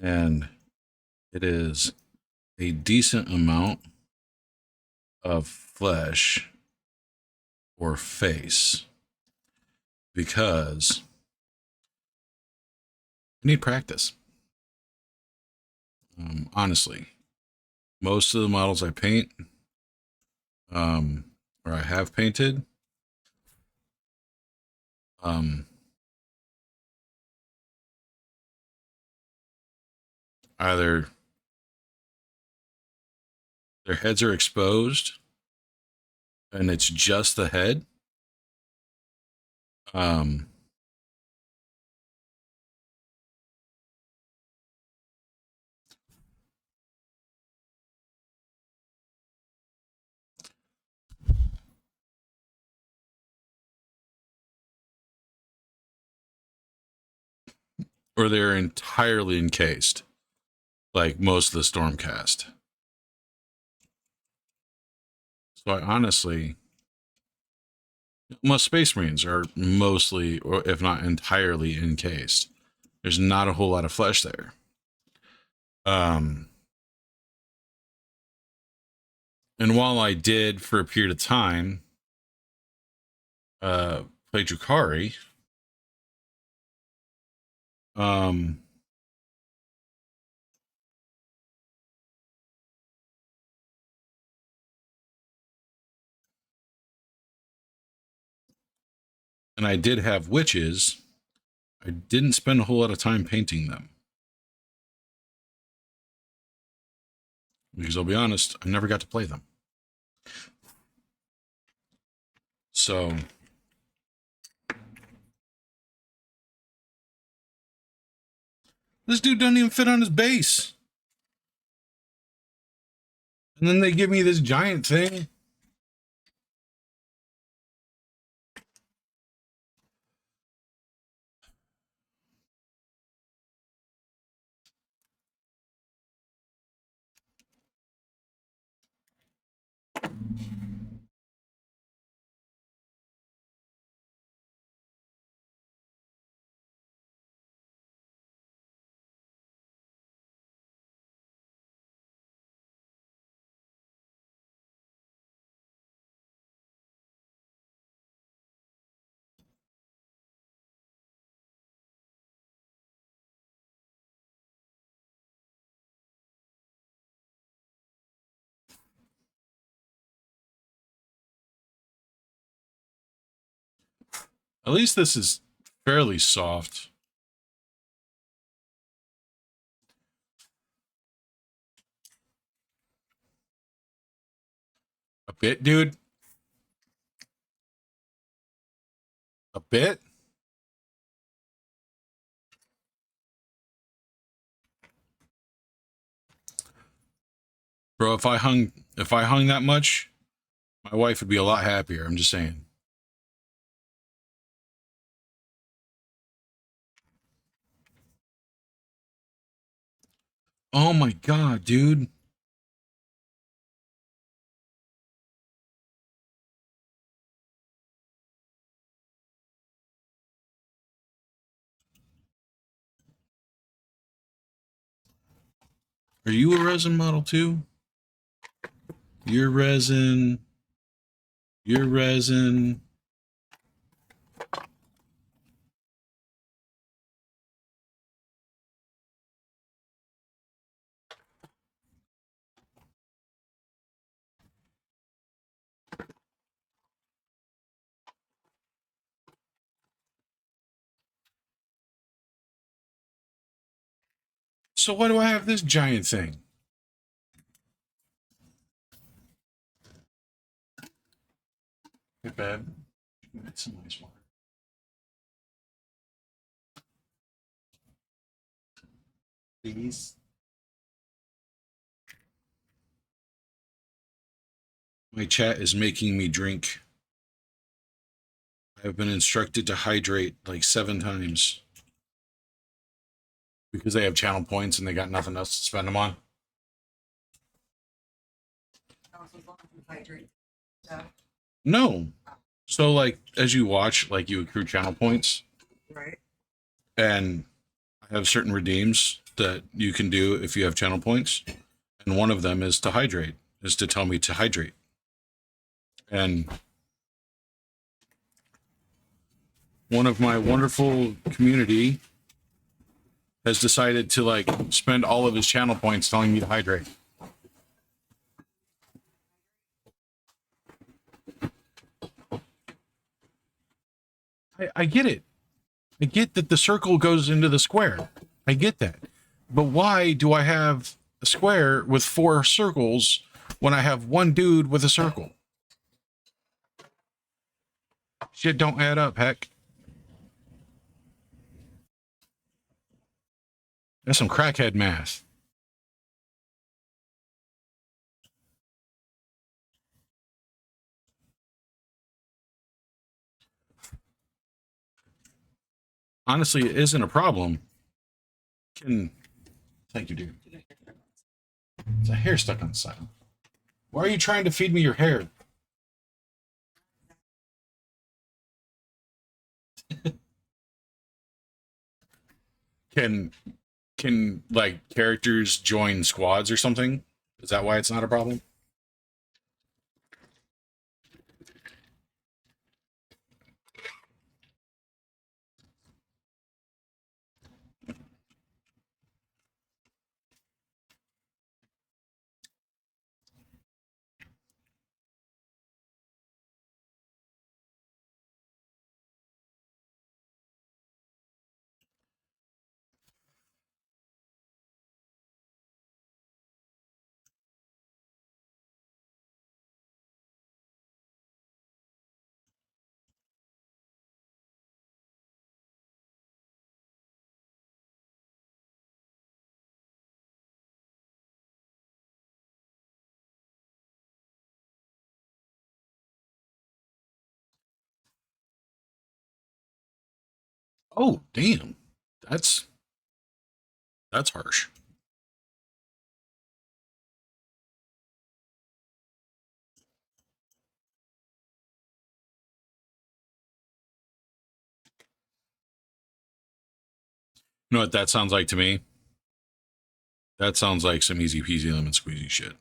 and it is a decent amount of flesh or face, because I need practice. Honestly, most of the models I paint, or I have painted, either their heads are exposed and it's just the head, or they're entirely encased, like most of the Stormcast. So I honestly, most Space Marines are mostly, or if not entirely, encased. There's not a whole lot of flesh there. And while I did for a period of time play Drukhari, and I did have witches, I didn't spend a whole lot of time painting them. Because I'll be honest, I never got to play them. So this dude doesn't even fit on his base. And then they give me this giant thing. At least this is fairly soft. A bit, dude. A bit. Bro, if I hung that much, my wife would be a lot happier. I'm just saying. Oh my god, dude. Are you a resin model too? You're resin. You're resin. So why do I have this giant thing? Hey, babe. That's some nice water. Please. My chat is making me drink. I've been instructed to hydrate like 7 times. Because they have channel points and they got nothing else to spend them on. No. So, like, as you watch, like, you accrue channel points, Right. and I have certain redeems that you can do if you have channel points, and one of them is to hydrate, is to tell me to hydrate. And one of my wonderful community has decided to like spend all of his channel points telling me to hydrate. I get it. I get that the circle goes into the square. I get that. But why do I have a square with four circles when I have one dude with a circle? Shit don't add up, heck. That's some crackhead math. Honestly, it isn't a problem. Can Thank you, dude. There's a hair stuck on the side. Why are you trying to feed me your hair? Can like characters join squads or something? Is that why it's not a problem? Oh, damn. That's that's harsh. You know what that sounds like to me? That sounds like some easy peasy lemon squeezy shit.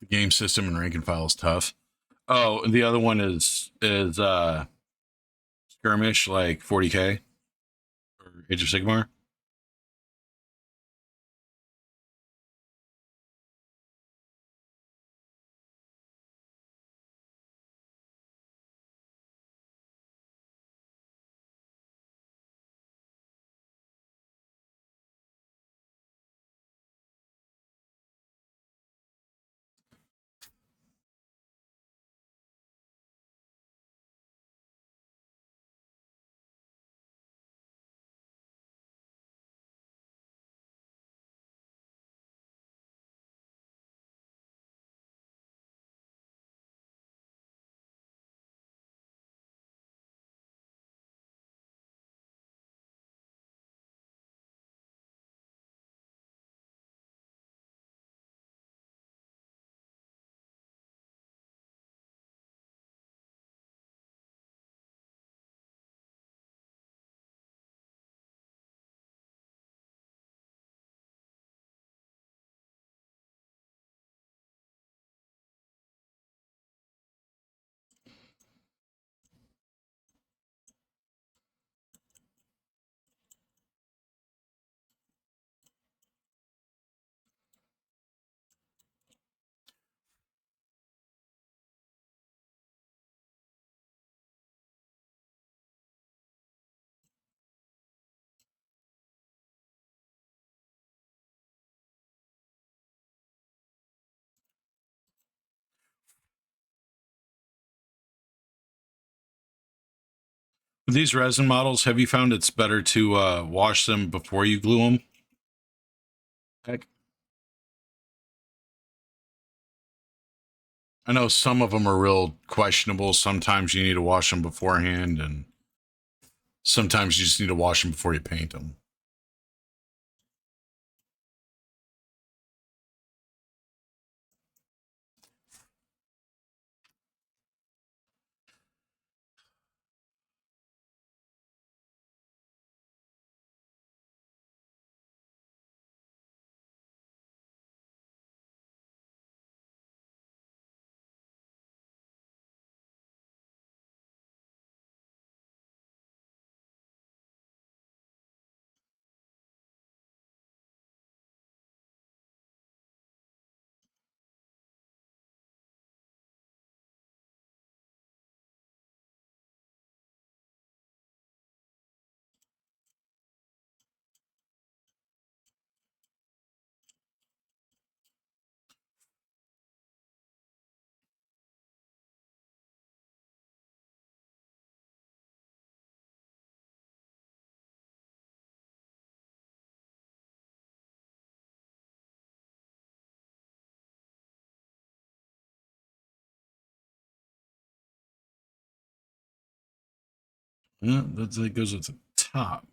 The game system and rank and file is tough. Oh, and the other one is skirmish like 40k or Age of Sigmar. These resin models, have you found it's better to wash them before you glue them? Heck, I know some of them are real questionable. Sometimes you need to wash them beforehand, and sometimes you just need to wash them before you paint them. Yeah, that goes at the top.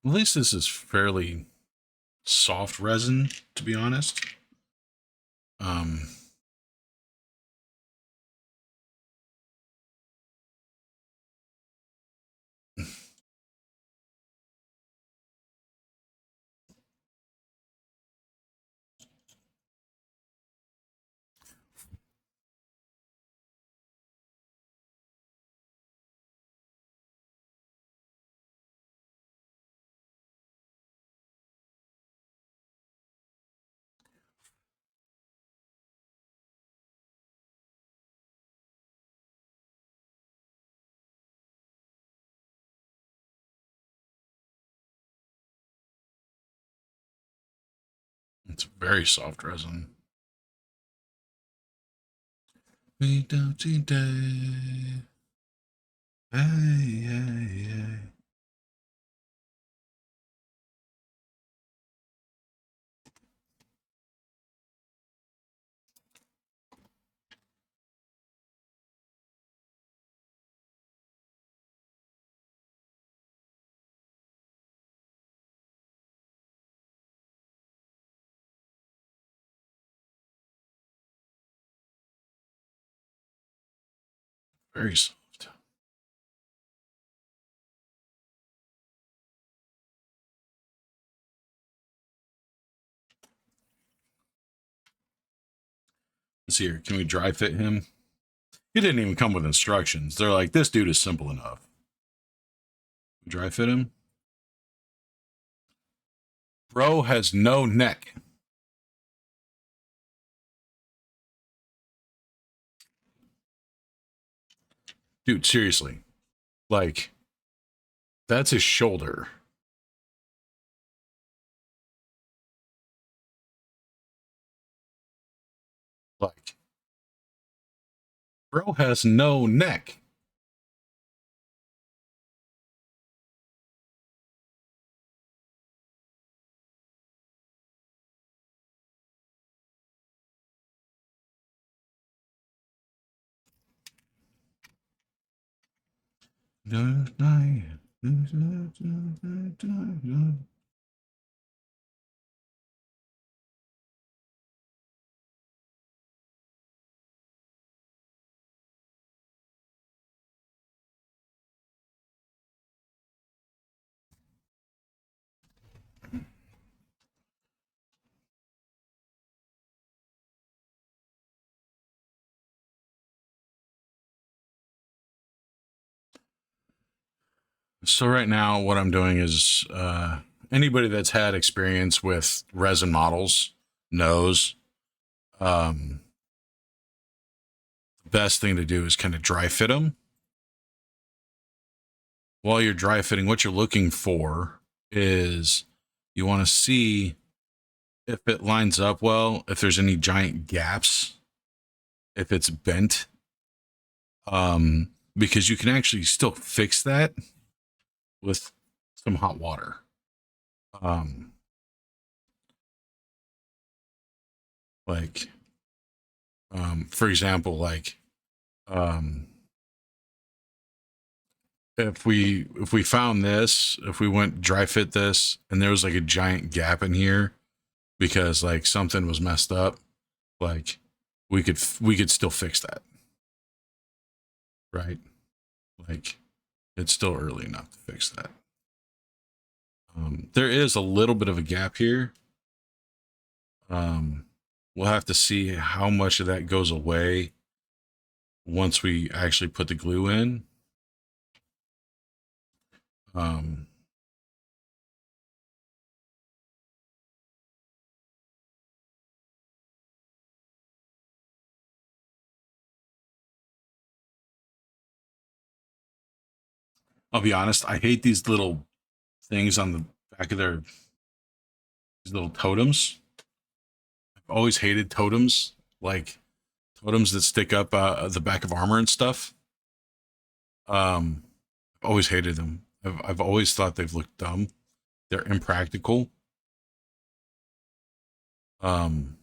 At least this is fairly soft resin, to be honest. Um, it's very soft resin. We don't today. Hey, hey, hey. Very soft. Let's see here. Can we dry fit him? He didn't even come with instructions. They're like, this dude is simple enough. Dry fit him? Bro has no neck. Dude, seriously. Like, that's his shoulder. Like, bro has no neck. So right now, what I'm doing is anybody that's had experience with resin models knows the best thing to do is kind of dry fit them. While you're dry fitting, what you're looking for is you want to see if it lines up well, if there's any giant gaps, if it's bent, because you can actually still fix that with some hot water. Um, like, for example, like, um, if we found this, if we went dry fit this, and there was like a giant gap in here because like something was messed up, like we could still fix that, right? Like, it's still early enough to fix that. There is a little bit of a gap here. Um, we'll have to see how much of that goes away once we actually put the glue in. Um, I'll be honest, I hate these little things on the back of these little totems. I've always hated totems, like totems that stick up the back of armor and stuff. I've always hated them. I've always thought they've looked dumb. They're impractical. Um,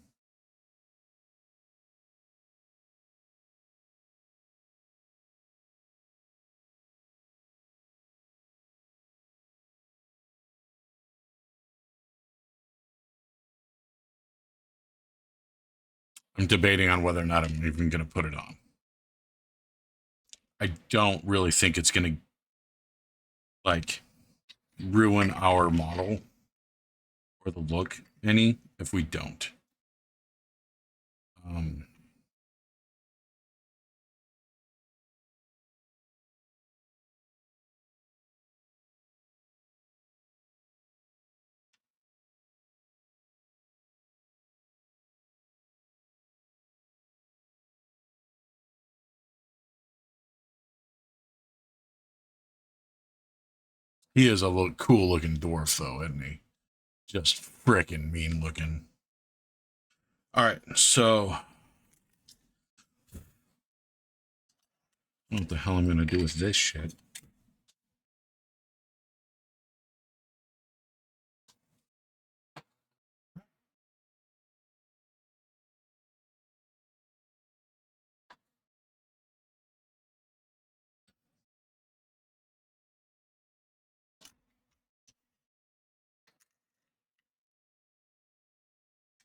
I'm debating on whether or not I'm even going to put it on. I don't really think it's going to like ruin our model or the look any if we don't. Um, he is a cool looking dwarf though, isn't he? Just freaking mean looking. All right, so what the hell I'm gonna do with this shit?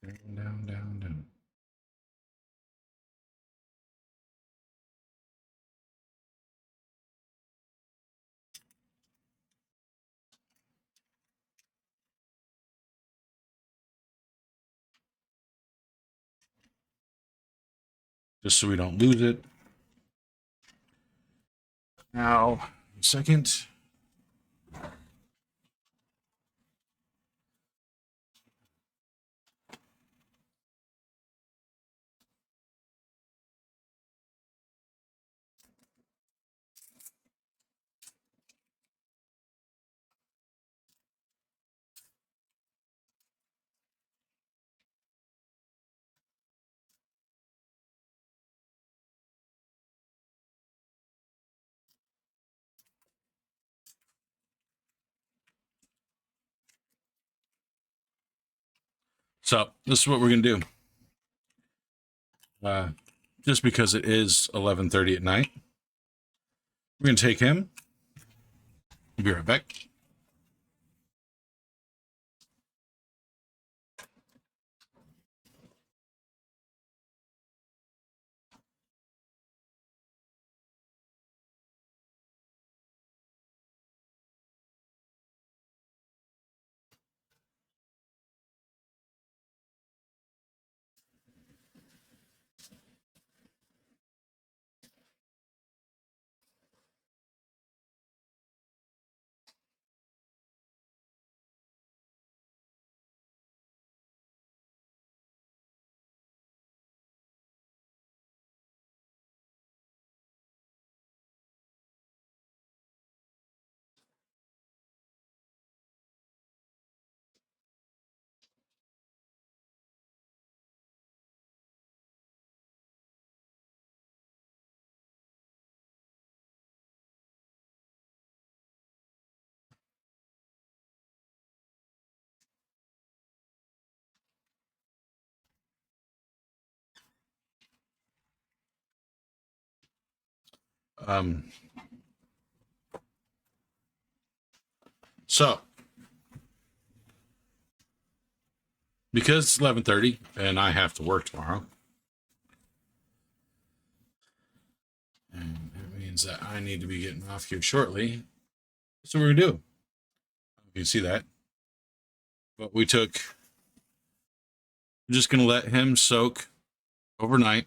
Down, down, down, down. Just so we don't lose it. Now, second. So this is what we're gonna do. Uh, just because it is 11:30 at night, we're gonna take him. We'll be right back. Um, so because it's 11:30 and I have to work tomorrow, and that means that I need to be getting off here shortly. So we're gonna do. You can see that, but we're just gonna let him soak overnight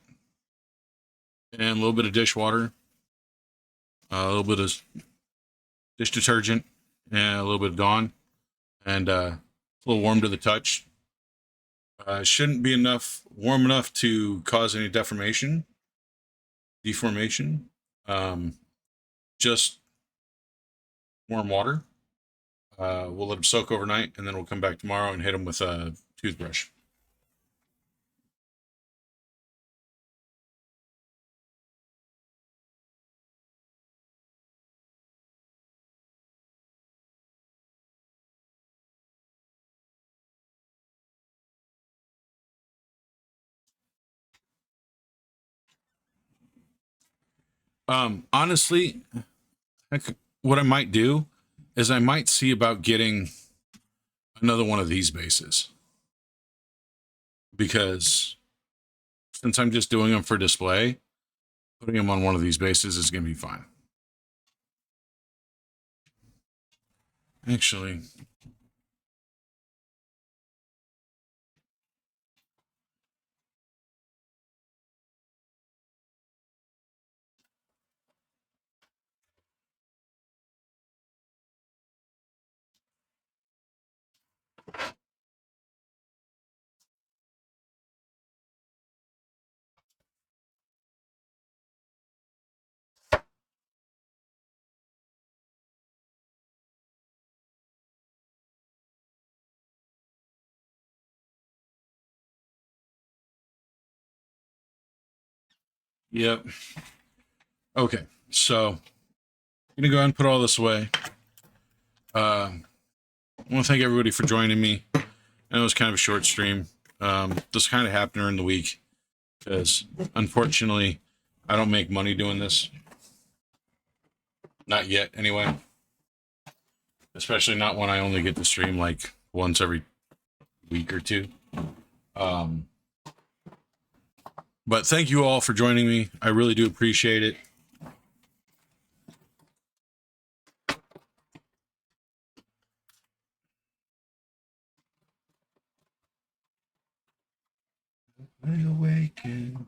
and a little bit of dishwater, a little bit of dish detergent, and a little bit of Dawn, and a little warm to the touch. Shouldn't be warm enough to cause any deformation. Just warm water. We'll let him soak overnight, and then we'll come back tomorrow and hit him with a toothbrush. Honestly, what I might do is I might see about getting another one of these bases, because since I'm just doing them for display, putting them on one of these bases is going to be fine. Actually, yep. Okay, so I'm gonna go ahead and put all this away. I want to thank everybody for joining me. I know it was kind of a short stream. This kind of happened during the week because, unfortunately, I don't make money doing this. Not yet, anyway. Especially not when I only get to stream like once every week or two. But thank you all for joining me. I really do appreciate it. I awaken.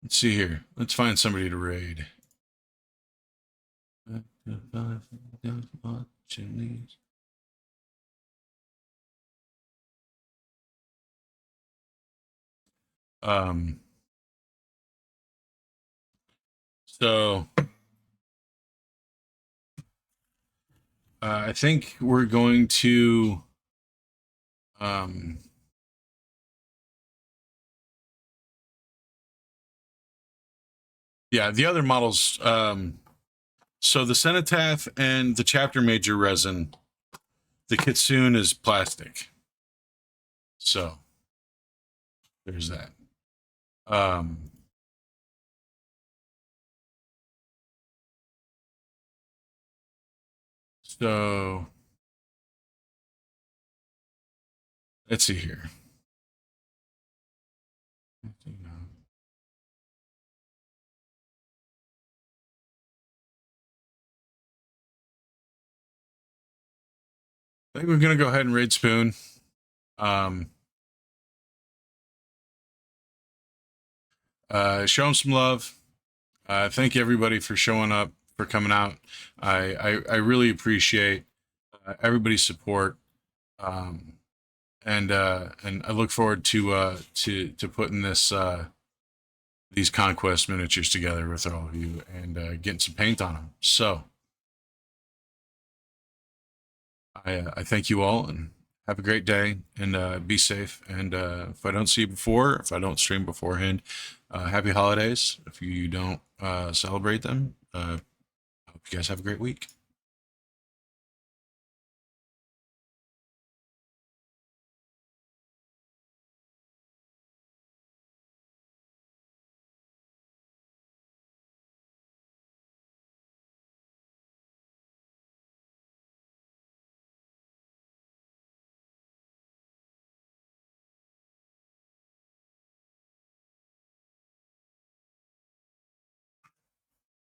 Let's see here. Let's find somebody to raid. So I think we're going to yeah, the other models. So the Cenotaph and the Chapter Major resin, the Kitsune is plastic. So there's that. So let's see here. I think we're gonna go ahead and raid Spoon. Show him some love. Thank everybody for showing up, for coming out. I really appreciate everybody's support. And I look forward to putting these Conquest miniatures together with all of you and getting some paint on them. So I thank you all and have a great day, and be safe. And if I don't see you before, if I don't stream beforehand, happy holidays. If you don't celebrate them, I hope you guys have a great week.